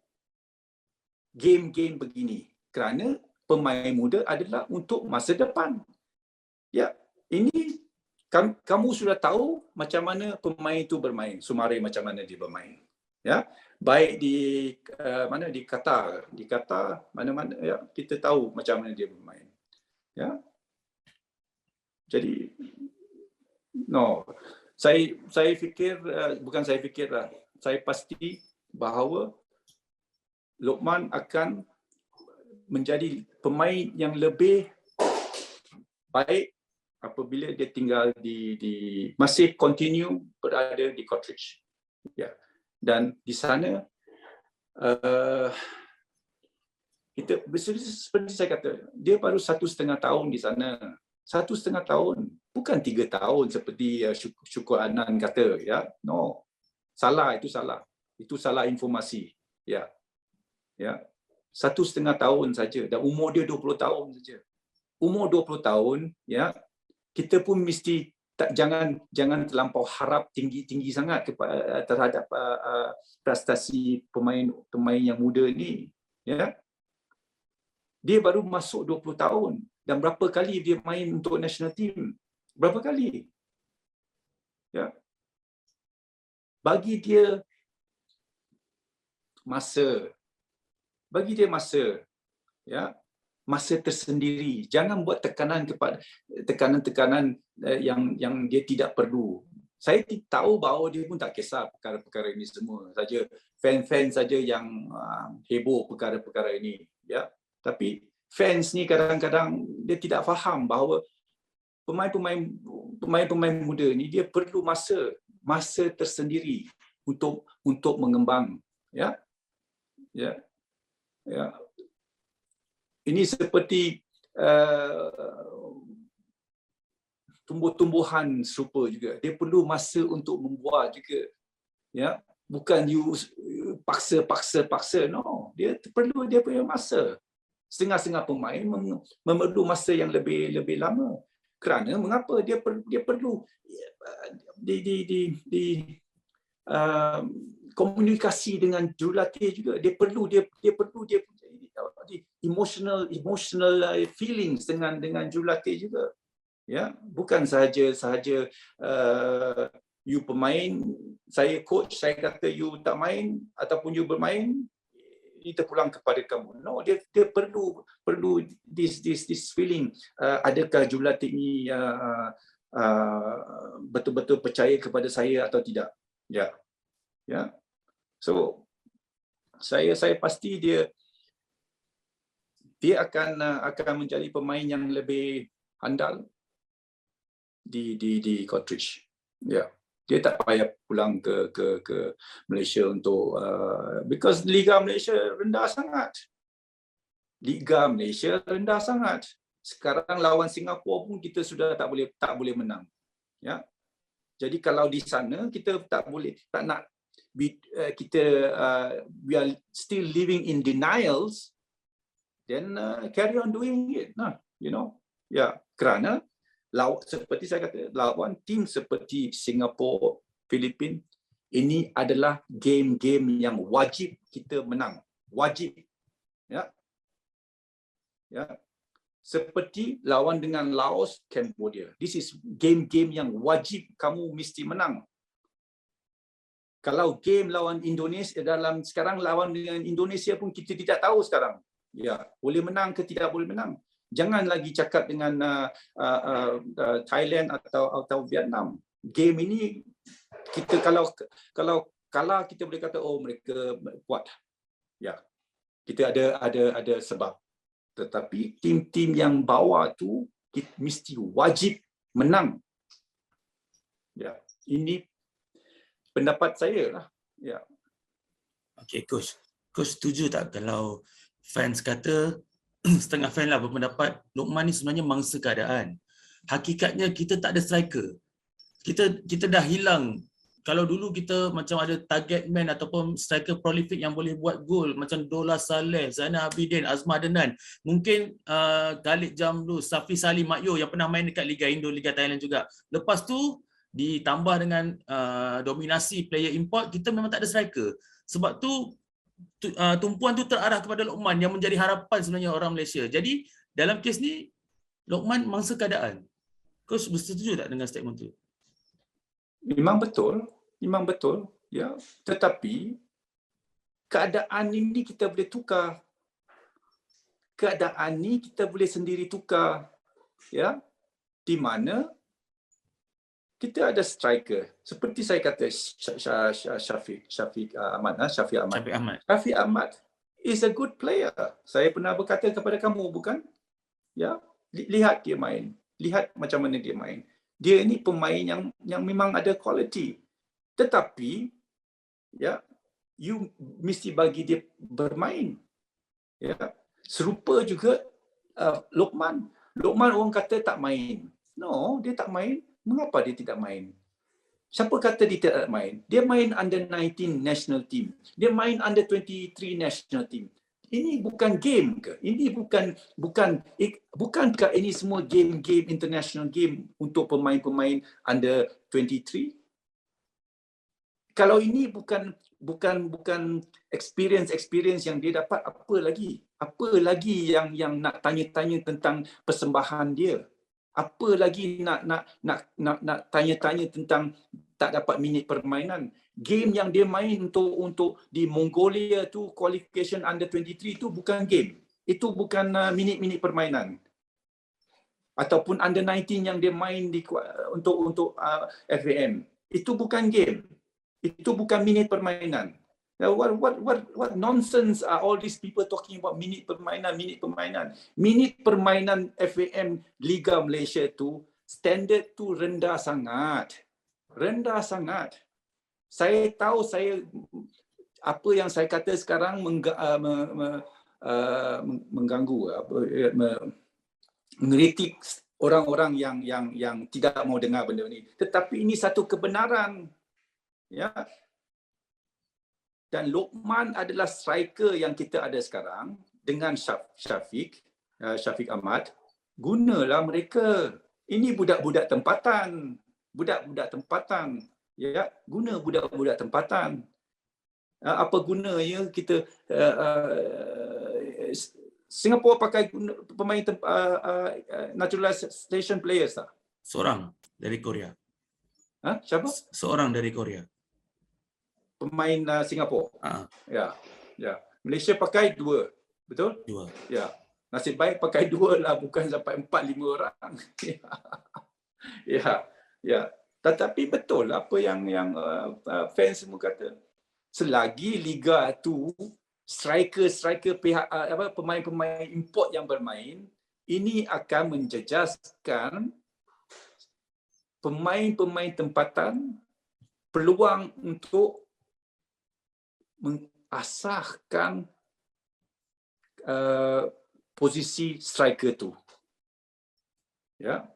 game-game begini. Kerana pemain muda adalah untuk masa depan. Ya, ini kamu sudah tahu macam mana pemain itu bermain. Sumare macam mana dia bermain. Ya, baik di di Qatar, mana-mana ya, kita tahu macam mana dia bermain. Ya. Jadi saya fikir, bukan saya fikir lah, saya pasti bahawa Luqman akan menjadi pemain yang lebih baik apabila dia tinggal masih continue berada di Cottridge. Ya. Dan di sana kita seperti saya kata, dia baru 1,5 tahun di sana. 1,5 tahun, bukan 3 tahun seperti Syukur Anan kata. Ya, no, salah, itu salah. Itu salah informasi. Ya, ya, 1,5 tahun saja. Dan umur dia 20 tahun saja. Umur 20 tahun, ya, kita pun mesti jangan terlampau harap tinggi-tinggi sangat terhadap prestasi pemain yang muda ni. Ya, dia baru masuk 20 tahun. Dan berapa kali dia main untuk national team? Berapa kali? Ya. Bagi dia masa. Ya. Masa tersendiri. Jangan buat tekanan-tekanan yang dia tidak perlu. Saya tahu bahawa dia pun tak kisah perkara-perkara ini semua. Saja fan-fan saja yang heboh perkara-perkara ini. Ya. Tapi fans ni kadang-kadang dia tidak faham bahawa pemain-pemain muda ni dia perlu masa tersendiri untuk mengembang. Ya. Ya. Ya. Ini seperti tumbuh-tumbuhan serupa juga. Dia perlu masa untuk membuah juga. Ya, bukan you paksa. No, dia perlu dia punya masa. Setengah-setengah pemain memerlu masa yang lebih lama. Kerana mengapa dia perlu komunikasi dengan jurulatih juga. Dia perlu emotional feelings dengan jurulatih juga. Ya, bukan sahaja you pemain, saya coach, saya kata you tak main ataupun you bermain, kita pulang kepada kamu. No, dia perlu this feeling. Adakah jurulatih ini betul-betul percaya kepada saya atau tidak? Ya. So saya pasti dia akan menjadi pemain yang lebih handal di Godrej. Ya. Dia tak payah pulang ke Malaysia untuk because Liga Malaysia rendah sangat. Sekarang lawan Singapura pun kita sudah tak boleh menang. Ya. Jadi kalau di sana kita tak nak we are still living in denials, then carry on doing it. Ya, kerana seperti saya kata, lawan tim seperti Singapura, Filipina, ini adalah game-game yang wajib kita menang. Wajib. Ya. Seperti lawan dengan Laos, Cambodia. This is game-game yang wajib kamu mesti menang. Kalau game lawan Indonesia, sekarang lawan dengan Indonesia pun kita tidak tahu sekarang. Ya, boleh menang ke tidak boleh menang. Jangan lagi cakap dengan Thailand atau Vietnam. Game ini kita kalau kalah kita boleh kata mereka kuat. Ya. Kita ada sebab. Tetapi tim-tim yang bawah tu kita mesti wajib menang. Ya, ini pendapat saya lah. Ya. Okey, coach. Coach setuju tak kalau fans kata setengah fan lah berpendapat Luqman ni sebenarnya mangsa keadaan. Hakikatnya kita tak ada striker. Kita dah hilang. Kalau dulu kita macam ada target man ataupun striker prolific yang boleh buat gol macam Dola Saleh, Zainal Abidin, Azmah Adenan. Mungkin Khalid Jamlu, Safi Salim Makyo yang pernah main dekat Liga Indo, Liga Thailand juga. Lepas tu ditambah dengan dominasi player import, kita memang tak ada striker. Sebab tu tumpuan tu terarah kepada Luqman yang menjadi harapan sebenarnya orang Malaysia. Jadi dalam kes ni Luqman mangsa keadaan. Kau bersetuju tak dengan statement tu? Memang betul. Ya. Tetapi keadaan ini kita boleh tukar. Keadaan ini kita boleh sendiri tukar. Ya. Di mana kita ada striker. Seperti saya kata Syafiq Ahmad is a good player. Saya pernah berkata kepada kamu, bukan? Ya, lihat dia main. Lihat macam mana dia main. Dia ini pemain yang memang ada quality. Tetapi ya, you mesti bagi dia bermain. Ya. Serupa juga Luqman. Luqman orang kata tak main. No, dia tak main. Mengapa dia tidak main? Siapa kata dia tidak main? Dia main under 19 national team. Dia main under 23 national team. Ini bukan game ke? Ini bukankah ini semua game-game international game untuk pemain-pemain under 23? Kalau ini bukan experience yang dia dapat, apa lagi? Apa lagi yang nak tanya-tanya tentang persembahan dia? Apa lagi nak tanya-tanya tentang tak dapat minit permainan? Game yang dia main untuk di Mongolia tu, qualification under 23 tu bukan game. Itu bukan minit-minit permainan. Ataupun under 19 yang dia main untuk FAM. Itu bukan game. Itu bukan minit permainan. Now, what nonsense are all these people talking about minit permainan? Minit permainan FAM Liga Malaysia tu, standard tu rendah sangat. Saya tahu apa yang saya kata sekarang mengganggu, mengkritik orang-orang yang tidak mau dengar benda ini. Tetapi ini satu kebenaran. Ya. Dan Luqman adalah striker yang kita ada sekarang dengan Syafiq Ahmad, gunalah mereka. Ini budak-budak tempatan. Budak-budak tempatan. Ya, guna budak-budak tempatan. Apa gunanya kita Singapura pakai pemain naturalization players tak? Seorang dari Korea. Siapa? Seorang dari Korea. Pemain Singapura. Ya. Malaysia pakai 2. Betul? 2. Ya. Nasib baik pakai 2 lah, bukan sampai 4-5 orang. Ya. Tetapi betul apa yang fans semua kata. Selagi liga tu striker pihak pemain-pemain import yang bermain, ini akan menjejaskan pemain-pemain tempatan peluang untuk mengasahkan posisi striker tu. Ya.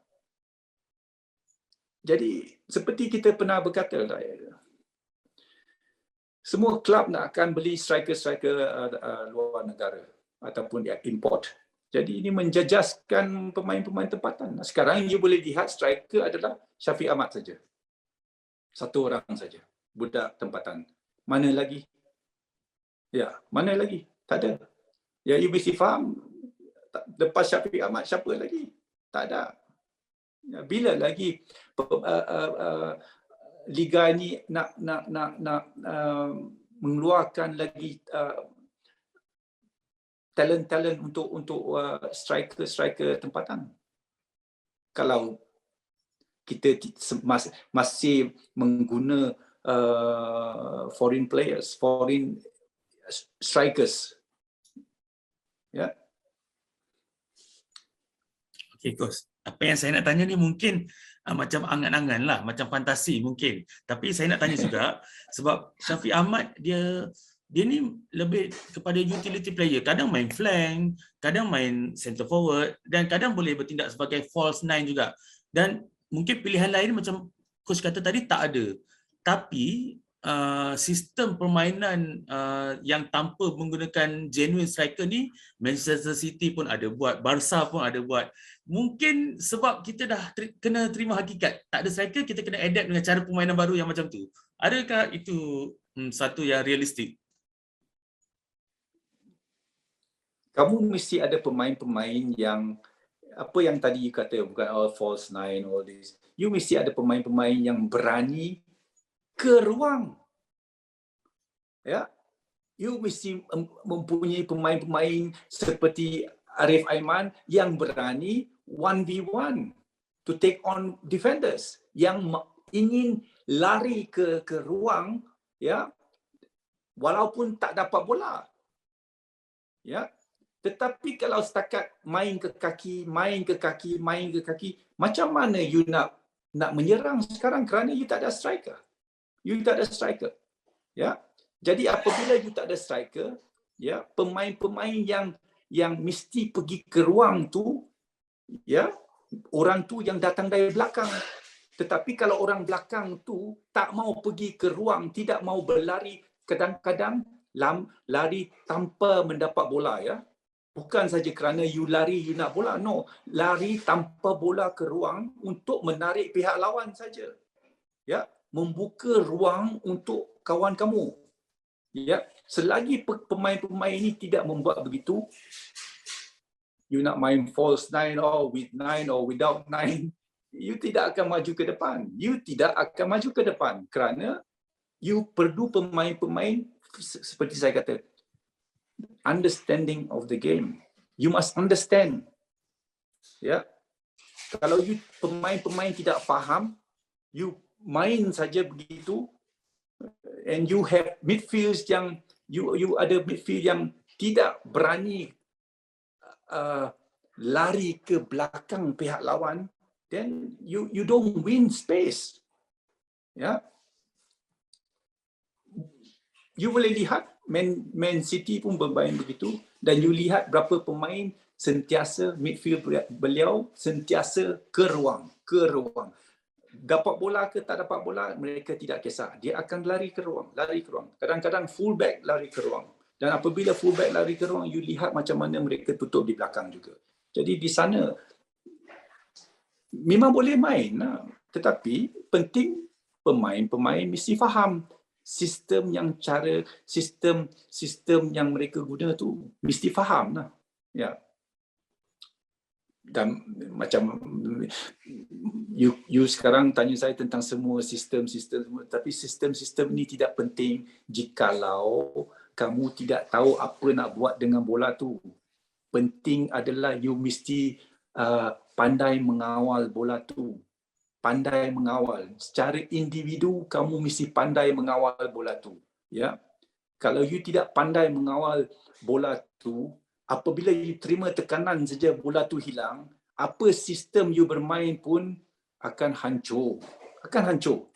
Jadi seperti kita pernah berkata, semua kelab nak akan beli striker-striker luar negara ataupun import. Jadi ini menjejaskan pemain-pemain tempatan. Sekarang you boleh lihat striker adalah Syafiq Ahmad saja. Satu orang saja, budak tempatan. Mana lagi? Ya, mana lagi? Tak ada. Ya, you mesti faham. Lepas Syafiq Ahmad, siapa lagi? Tak ada. Ya, bila lagi liga ini nak mengeluarkan lagi talent untuk striker tempatan? Kalau kita masih mengguna foreign players, foreign strikers. Ya. Okey, Coach. Apa yang saya nak tanya ni mungkin macam angan-angan lah, macam fantasi mungkin. Tapi saya nak tanya juga sebab Syafiq Ahmad dia ni lebih kepada utility player. Kadang main flank, kadang main center forward dan kadang boleh bertindak sebagai false nine juga. Dan mungkin pilihan lain macam coach kata tadi tak ada. Tapi sistem permainan yang tanpa menggunakan genuine striker ni Manchester City pun ada buat, Barca pun ada buat. Mungkin sebab kita dah kena terima hakikat tak ada striker, kita kena adapt dengan cara permainan baru yang macam tu. Adakah itu satu yang realistik? Kamu mesti ada pemain-pemain yang apa yang tadi you kata, bukan all false nine, all this. You mesti ada pemain-pemain yang berani ke ruang. Ya. You mesti mempunyai pemain-pemain seperti Arif Aiman yang berani 1v1 to take on defenders, yang ingin lari ke ruang, ya, walaupun tak dapat bola. Ya. Tetapi kalau setakat main ke kaki, macam mana you nak menyerang sekarang kerana you tak ada striker. Ya. Jadi apabila you tak ada striker, ya, pemain-pemain yang mesti pergi ke ruang tu, ya, orang tu yang datang dari belakang. Tetapi kalau orang belakang tu tak mau pergi ke ruang, tidak mau berlari, kadang-kadang lari tanpa mendapat bola, ya. Bukan saja kerana you lari, you nak bola. No, lari tanpa bola ke ruang untuk menarik pihak lawan saja. Ya, membuka ruang untuk kawan kamu. Ya, selagi pemain-pemain ini tidak membuat begitu, you nak main false nine or with nine or without nine, you tidak akan maju ke depan. You tidak akan maju ke depan kerana you perlu pemain-pemain seperti saya kata, understanding of the game. You must understand. Ya. Kalau you pemain-pemain tidak faham, you main saja begitu, and you have midfields yang you ada midfield yang tidak berani lari ke belakang pihak lawan, then you don't win space. Ya. You boleh lihat Man City pun bermain begitu, dan you lihat berapa pemain sentiasa midfield beliau sentiasa ke ruang. Dapat bola ke tak dapat bola, mereka tidak kisah. Dia akan lari ke ruang. Kadang-kadang fullback lari ke ruang. Dan apabila fullback lari ke ruang, you lihat macam mana mereka tutup di belakang juga. Jadi di sana memang boleh main, tetapi penting pemain-pemain mesti faham sistem yang mereka guna tu mesti faham lah. Ya. Dan macam you sekarang tanya saya tentang semua sistem-sistem, tapi sistem-sistem ni tidak penting jikalau kamu tidak tahu apa nak buat dengan bola tu. Penting adalah you mesti pandai mengawal bola tu. Pandai mengawal. Secara individu kamu mesti pandai mengawal bola tu. Ya. Kalau you tidak pandai mengawal bola tu, apabila you terima tekanan saja bola tu hilang, apa sistem you bermain pun akan hancur. Akan hancur.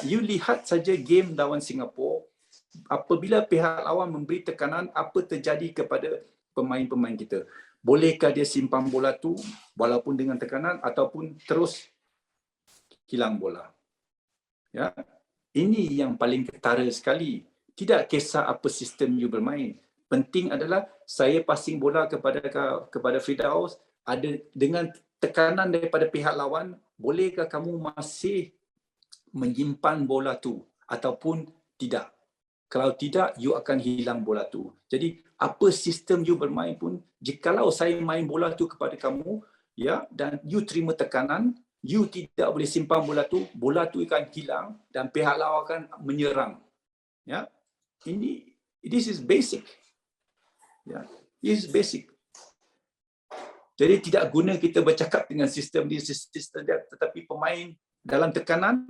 You lihat saja game lawan Singapura, apabila pihak lawan memberi tekanan, apa terjadi kepada pemain-pemain kita? Bolehkah dia simpan bola tu walaupun dengan tekanan ataupun terus hilang bola? Ya. Ini yang paling ketara sekali. Tidak kisah apa sistem you bermain. Penting adalah saya passing bola kepada Firdaus, ada dengan tekanan daripada pihak lawan, bolehkah kamu masih menyimpan bola tu ataupun tidak? Kalau tidak, you akan hilang bola tu. Jadi apa sistem you bermain pun, jikalau saya main bola tu kepada kamu, ya, dan you terima tekanan, you tidak boleh simpan bola tu akan hilang dan pihak lawan akan menyerang. Ya. This is basic. Ya, this is basic. Jadi tidak guna kita bercakap dengan sistem dia, tetapi pemain dalam tekanan,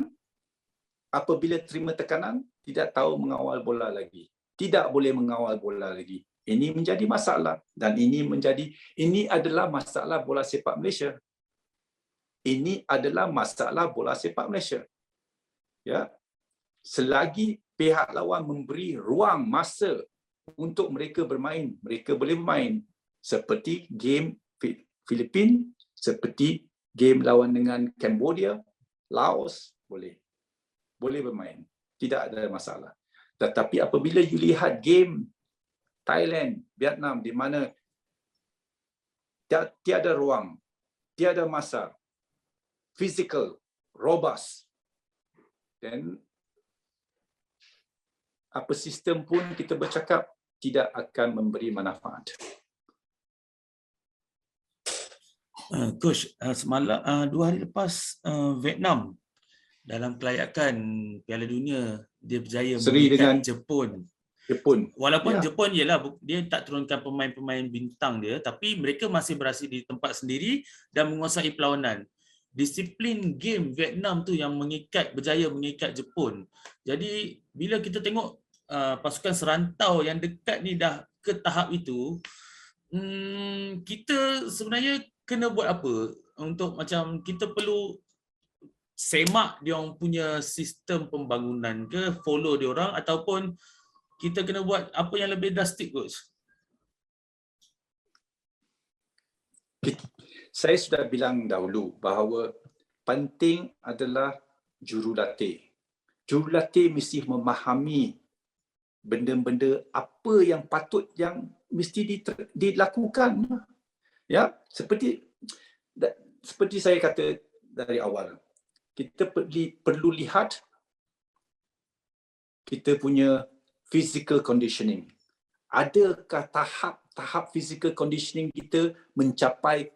apabila terima tekanan, tidak tahu mengawal bola lagi. Tidak boleh mengawal bola lagi. Ini menjadi masalah dan ini adalah masalah bola sepak Malaysia. Ini adalah masalah bola sepak Malaysia. Ya. Selagi pihak lawan memberi ruang masa untuk mereka bermain, mereka boleh bermain seperti game Filipina, seperti game lawan dengan Cambodia, Laos, boleh bermain, tidak ada masalah. Tetapi apabila you lihat game Thailand, Vietnam, di mana tiada ruang, tiada masa, physical, robust, dan apa sistem pun kita bercakap tidak akan memberi manfaat. Coach, semalam 2 hari lepas Vietnam dalam kelayakan Piala Dunia dia berjaya mengikat Jepun. Walaupun Jepun dia tak turunkan pemain-pemain bintang dia, tapi mereka masih berhasil di tempat sendiri dan menguasai perlawanan. Disiplin game Vietnam tu yang berjaya mengikat Jepun. Jadi bila kita tengok pasukan serantau yang dekat ni dah ke tahap itu, kita sebenarnya kena buat apa untuk macam kita perlu semak dia orang punya sistem pembangunan ke, follow dia orang, ataupun kita kena buat apa yang lebih drastik, Coach? Saya sudah bilang dahulu bahawa penting adalah jurulatih. Jurulatih mesti memahami benda-benda apa yang patut yang mesti dilakukan. Ya, seperti saya kata dari awal, kita perlu lihat kita punya physical conditioning. Adakah tahap physical conditioning kita mencapai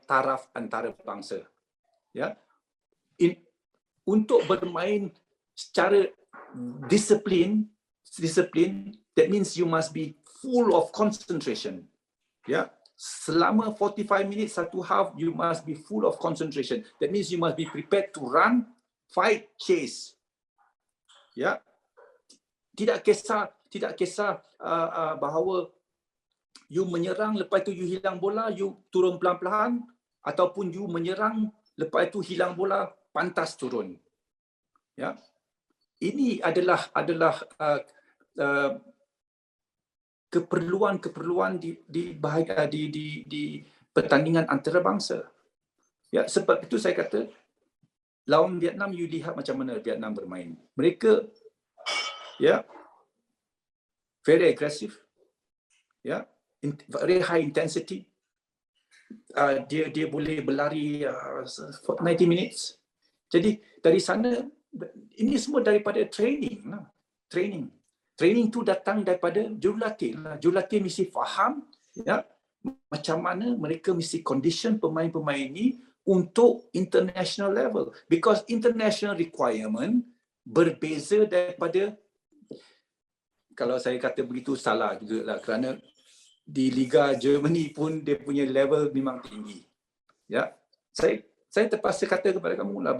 taraf antarabangsa? Ya. Untuk bermain secara disiplin, that means you must be full of concentration. Ya. Selama 45 minutes satu half, you must be full of concentration. That means you must be prepared to run, fight, chase. Ya. Tidak kisah bahawa you menyerang lepas itu you hilang bola, you turun pelan-pelan, ataupun you menyerang lepas itu hilang bola, pantas turun. Ya. Ini adalah keperluan di pertandingan antarabangsa. Ya, sebab itu saya kata lawan Vietnam, you lihat macam mana Vietnam bermain. Mereka very aggressive, very high intensity. Dia boleh berlari 90 minutes. Jadi dari sana, ini semua daripada training lah. Training tu datang daripada jurulatih lah. Jurulatih mesti faham macam mana mereka mesti condition pemain-pemain ni untuk international level, because international requirement berbeza daripada, kalau saya kata begitu salah juga lah, kerana di Liga Germany pun dia punya level memang tinggi. Saya terpaksa kata kepada kamu lah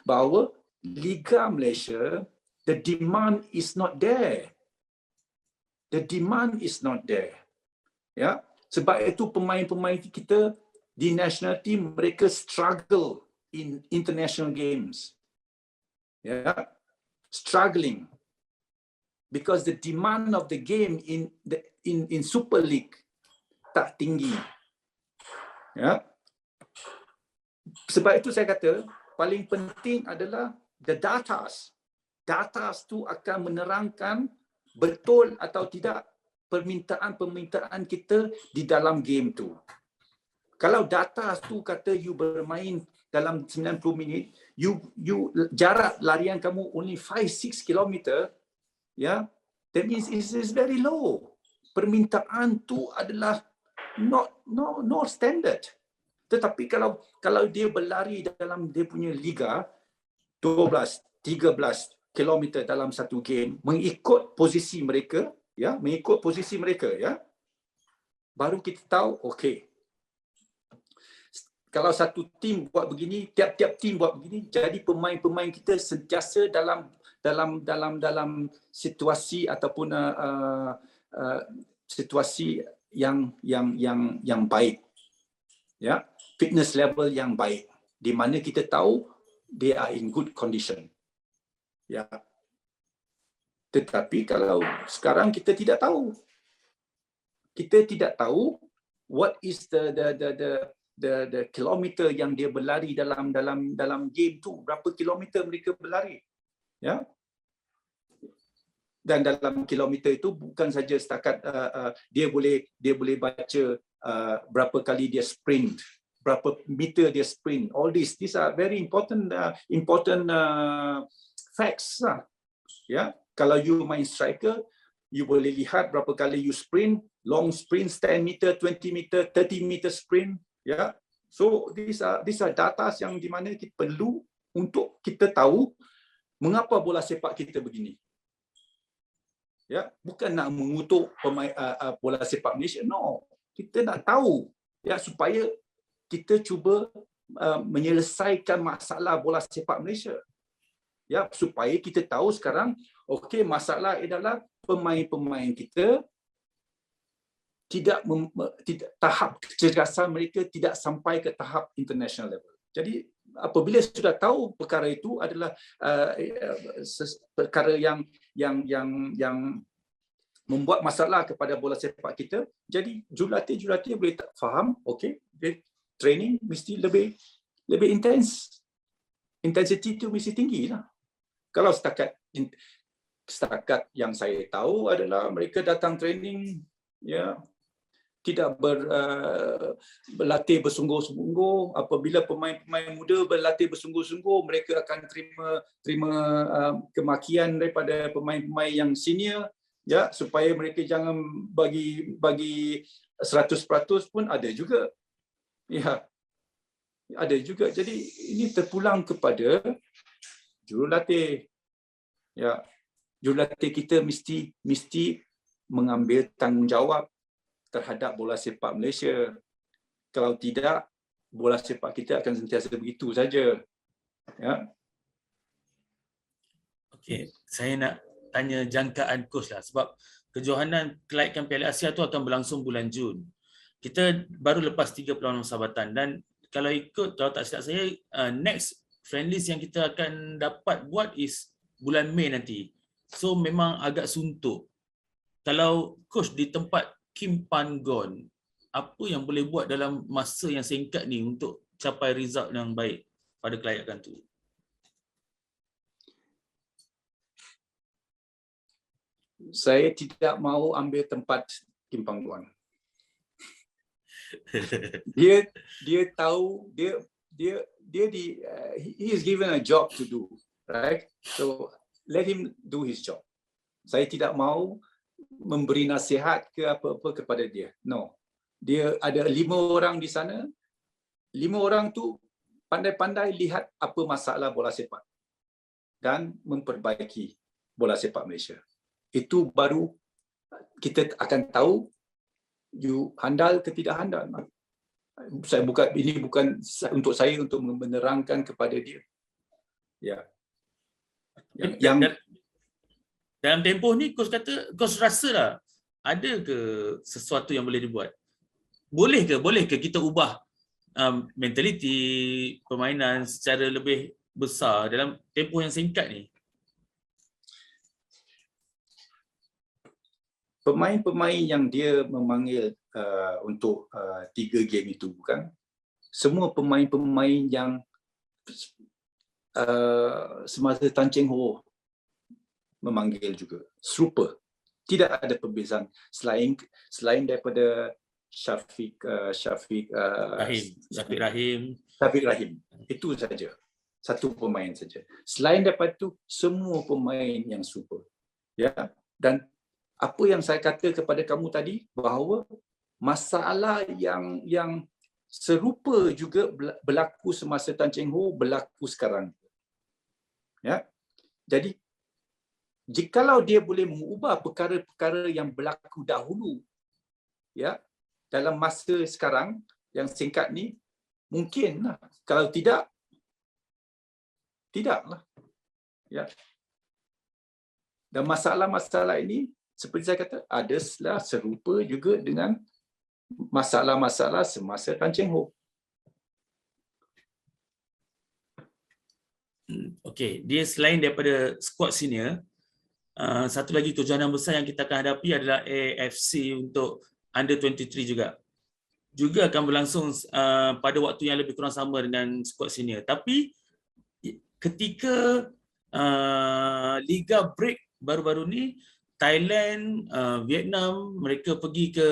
bahawa Liga Malaysia, the demand is not there. The demand is not there. Sebab itu pemain-pemain kita di national team, mereka struggle in international games. Struggling. Because the demand of the game in Super League tak tinggi. Sebab itu saya kata paling penting adalah the datas. Datas tu akan menerangkan betul atau tidak permintaan kita di dalam game tu. Kalau data tu kata you bermain dalam 90 minit, you jarak larian kamu only 5-6 km, that means it is very low. Permintaan tu adalah not standard. Tetapi kalau dia berlari dalam dia punya liga 12, 13 km dalam satu game, mengikut posisi mereka, baru kita tahu, okey. Kalau satu tim buat begini, tiap-tiap tim buat begini, jadi pemain-pemain kita sentiasa dalam situasi ataupun situasi yang baik. Fitness level yang baik, di mana kita tahu they are in good condition. Tetapi kalau sekarang kita tidak tahu. Kita tidak tahu what is the kilometer yang dia berlari dalam game tu, berapa kilometer mereka berlari. Dan dalam kilometer itu bukan saja setakat dia boleh baca berapa kali dia sprint, berapa meter dia sprint. All these are very important facts lah. Kalau you main striker, you boleh lihat berapa kali you sprint, long sprint, 10 meter, 20 meter, 30 meter sprint. So these are data yang di mana kita perlu untuk kita tahu mengapa bola sepak kita begini. Bukan nak mengutuk pemain bola sepak Malaysia, no. Kita nak tahu supaya kita cuba menyelesaikan masalah bola sepak Malaysia. Supaya kita tahu sekarang, okey, masalah adalah pemain-pemain kita tidak tahap kecergasan mereka tidak sampai ke tahap international level. Jadi apabila sudah tahu perkara itu adalah perkara yang membuat masalah kepada bola sepak kita, jadi jurulatih boleh tak faham, okey, training mesti lebih intens. Intensity itu mesti tinggi lah. Kalau setakat yang saya tahu adalah mereka datang training, tidak berlatih bersungguh-sungguh. Apabila pemain-pemain muda berlatih bersungguh-sungguh, mereka akan terima kemakian daripada pemain-pemain yang senior, supaya mereka jangan bagi 100% pun ada juga. Ada juga. Jadi ini terpulang kepada jurulatih. Jurulatih kita mesti mengambil tanggungjawab terhadap bola sepak Malaysia. Kalau tidak, bola sepak kita akan sentiasa begitu saja. Okey, saya nak tanya jangkaan coach lah, sebab kejohanan kelaikan Piala Asia tu akan berlangsung bulan Jun. Kita baru lepas 3 perlawanan persahabatan, dan kalau tak silap saya, next friendlies yang kita akan dapat buat is bulan Mei nanti. So memang agak suntuk. Kalau coach di tempat Kim Pan Gon, apa yang boleh buat dalam masa yang singkat ni untuk capai result yang baik pada kelayakan tu? saya tidak mahu ambil tempat Kim Pang-Tuan. Dia tahu he is given a job to do, right? So let him do his job. Saya tidak mahu memberi nasihat ke apa-apa kepada dia. No. Dia ada 5 orang di sana. 5 orang tu pandai-pandai lihat apa masalah bola sepak dan memperbaiki bola sepak Malaysia. Itu baru kita akan tahu you handal ke tidak handal. Ini bukan untuk saya untuk menerangkan kepada dia. Ya. Yang dalam tempoh ni coach kata, coach rasa lah ada ke sesuatu yang boleh dibuat? Boleh ke kita ubah mentaliti permainan secara lebih besar dalam tempoh yang singkat ni? Pemain-pemain yang dia memanggil untuk 3 game itu bukan semua pemain-pemain yang semasa Tan Cheng Ho memanggil juga serupa, tidak ada perbezaan selain daripada Syafiq Rahim itu saja, satu pemain saja. Selain daripada itu semua pemain yang serupa, ya. Dan apa yang saya kata kepada kamu tadi bahawa masalah yang serupa juga berlaku semasa Tan Cheng Ho berlaku sekarang, ya. Jadi jikalau dia boleh mengubah perkara-perkara yang berlaku dahulu, ya, dalam masa sekarang yang singkat ni, mungkinlah. Kalau tidaklah, ya. Dan masalah-masalah ini seperti saya kata adalah serupa juga dengan masalah-masalah semasa Tan Cheng Ho. Okey, dia selain daripada skuad senior, satu lagi kejohanan besar yang kita akan hadapi adalah AFC untuk Under 23 juga akan berlangsung pada waktu yang lebih kurang sama dengan skuad senior. Tapi ketika Liga break baru-baru ni, Thailand, Vietnam, mereka pergi ke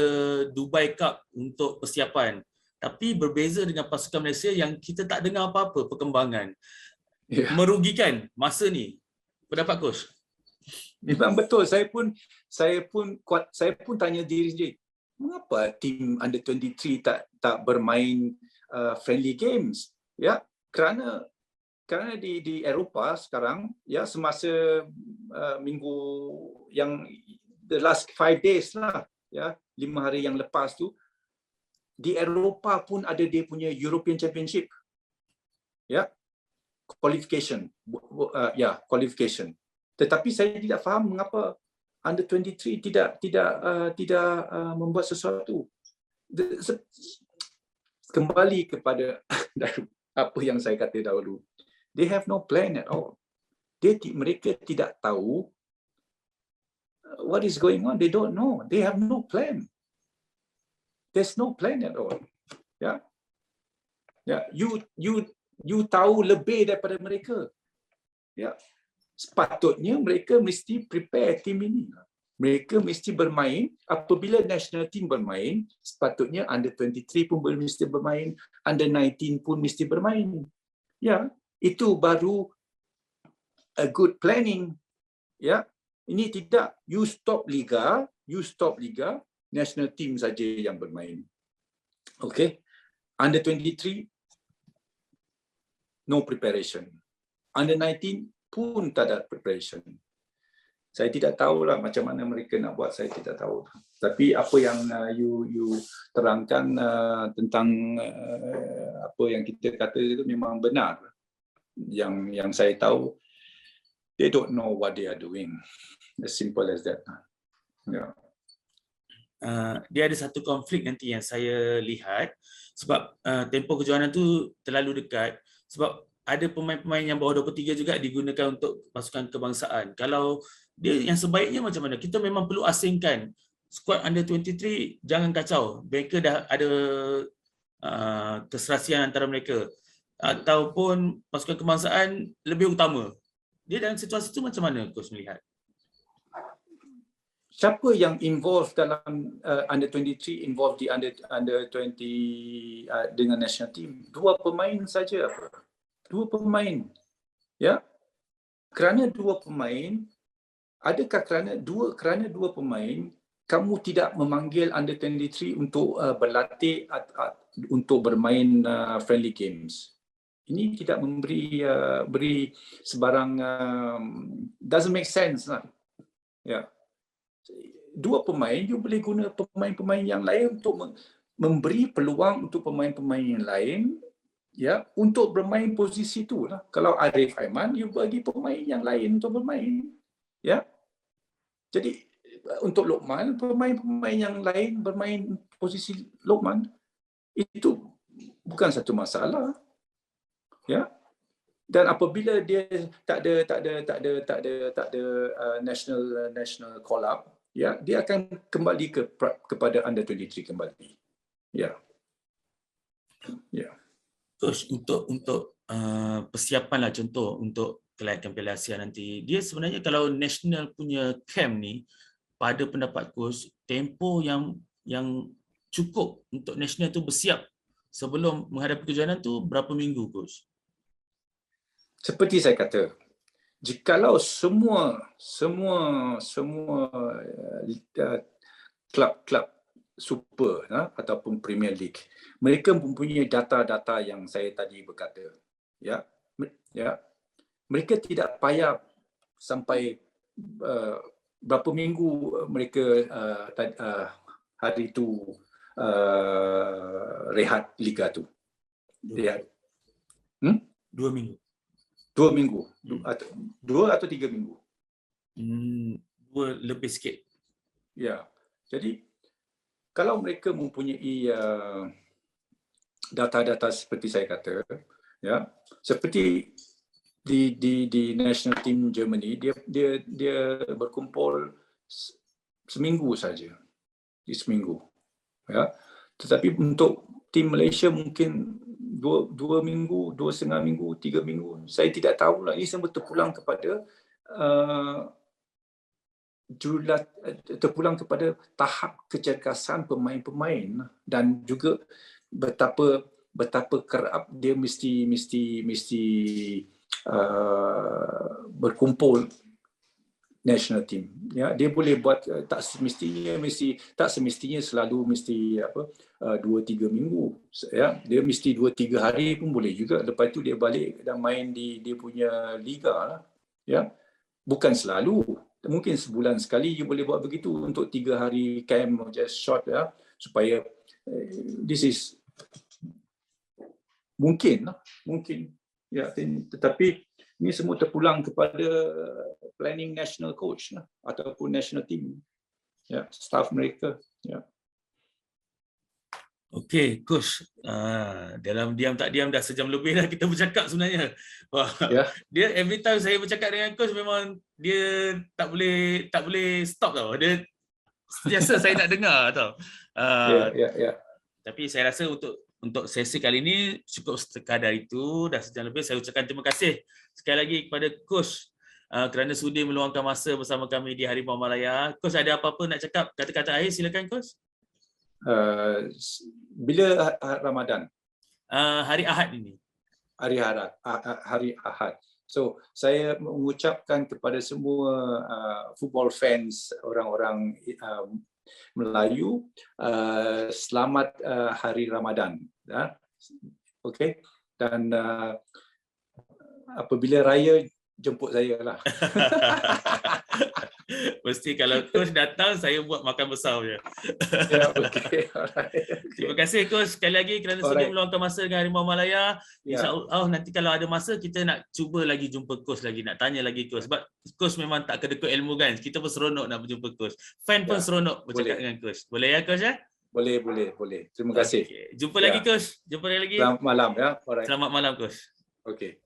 Dubai Cup untuk persiapan. Tapi berbeza dengan pasukan Malaysia yang kita tak dengar apa-apa perkembangan. Yeah. Merugikan masa ni. Pendapat coach? Memang betul. Saya pun tanya diri sendiri, mengapa tim Under 23 tak bermain friendly games? Ya, kerana di Eropah sekarang, ya, semasa minggu yang the last 5 days lah, ya, 5 hari yang lepas tu, di Eropah pun ada dia punya European Championship, ya, qualification. Tetapi saya tidak faham mengapa Under 23 tidak membuat sesuatu. Kembali kepada apa yang saya kata dahulu. They have no plan at all. Mereka tidak tahu what is going on. They don't know. They have no plan. There's no plan at all. Ya, you tahu lebih daripada mereka. Ya, sepatutnya mereka mesti prepare tim ini. Mereka mesti bermain apabila national team bermain. Sepatutnya Under 23 pun mesti bermain, Under 19 pun mesti bermain. Ya. Itu baru a good planning. Ya, ini tidak you stop liga, national team saja yang bermain. Okay, Under 23 no preparation. Under 19 pun tak ada preparation. Saya tidak tahulah macam mana mereka nak buat, saya tidak tahu. Tapi apa yang you terangkan tentang apa yang kita kata itu memang benar. Yang saya tahu, they don't know what they are doing. As simple as that. Yeah. Dia ada satu konflik nanti yang saya lihat sebab tempoh kejohanan tu terlalu dekat, sebab ada pemain-pemain yang bawah 23 juga digunakan untuk pasukan kebangsaan. Kalau dia yang sebaiknya macam mana? Kita memang perlu asingkan skuad Under 23, jangan kacau. Mereka dah ada keserasian antara mereka. Ataupun pasukan kebangsaan lebih utama. Dia dalam situasi itu macam mana coach melihat? siapa yang involved dalam under 23, involved di under 20 dengan national team? 2 pemain saja. 2 pemain. Ya. Kerana 2 pemain, adakah kerana dua pemain kamu tidak memanggil under 23 untuk berlatih untuk bermain friendly games? Ini tidak beri sebarang doesn't make sense lah. Ya. 2 pemain, you boleh guna pemain-pemain yang lain untuk memberi peluang untuk pemain-pemain yang lain, ya, untuk bermain posisi tu lah. Kalau Arif Aiman, you bagi pemain yang lain untuk bermain, ya. Jadi untuk Lokman, pemain-pemain yang lain bermain posisi Lokman, itu bukan satu masalah, ya. Dan apabila dia tak ada national call up, ya, dia akan kembali kepada under 23 kembali. Ya. Ya. Coach, untuk persiapan lah, contoh untuk kelayakan Piala Asia nanti, dia sebenarnya kalau national punya camp ni, pada pendapat coach, tempoh yang cukup untuk national tu bersiap sebelum menghadapi kejohanan tu berapa minggu, coach? Seperti saya kata, jikalau semua klub-klub super ataupun Premier League, mereka mempunyai data-data yang saya tadi berkata, ya, mereka tidak payah sampai berapa minggu mereka hari itu rehat liga tu. Rehat. 2 minggu. 2 minggu. 2 atau 3 minggu. 2 lebih sikit. Ya. Jadi kalau mereka mempunyai data-data seperti saya kata, ya, seperti di national team Germany, dia berkumpul seminggu saja. Di seminggu. Ya. Tetapi untuk tim Malaysia mungkin 2 minggu, 2,5 minggu, 3 minggu. Saya tidak tahu lah. Ini semua terpulang kepada tahap kecergasan pemain-pemain dan juga betapa kerap dia mesti berkumpul national team. Ya, dia boleh buat tak semestinya selalu mesti 2-3 minggu. Ya, dia mesti 2-3 hari pun boleh juga. Lepas tu dia balik dan main di dia punya liga lah. Ya. Bukan selalu. Mungkin sebulan sekali you boleh buat begitu untuk 3 hari camp just short, ya, supaya this is mungkin ya, tetapi ini semua terpulang kepada planning national coach ataupun national team, ya, staff mereka, ya. Okey, coach. Dalam diam tak diam dah sejam lebih dah kita bercakap sebenarnya. Wah, yeah. Dia every time saya bercakap dengan coach memang dia tak boleh stop tau. Dia sentiasa saya nak dengar tau. Yeah. Tapi saya rasa untuk sesi kali ini cukup sekadar itu. Dah sejam lebih. Saya ucapkan terima kasih sekali lagi kepada coach kerana sudi meluangkan masa bersama kami di Harimau Malaya. Coach ada apa-apa nak cakap? Kata-kata akhir silakan coach. Bila Ramadan? Hari Ahad ini. Hari Ahad. So, saya mengucapkan kepada semua football fans, orang-orang Melayu, selamat Hari Ramadan. Okey. Dan apabila raya, jemput saya lah. Mesti kalau coach datang, saya buat makan besar je. Ya, okey. Terima kasih coach sekali lagi kerana sudi meluangkan masa dengan Harimau Malaya. InsyaAllah nanti kalau ada masa kita nak cuba lagi jumpa coach lagi, nak tanya lagi coach. Sebab coach memang tak kedekut ilmu kan. Kita pun seronok nak berjumpa coach. Fan pun seronok bercakap dengan coach. Boleh ya coach ya? Boleh. Terima kasih. Okay. Jumpa lagi coach. Jumpa lagi. Selamat malam ya. Selamat malam coach. Okey.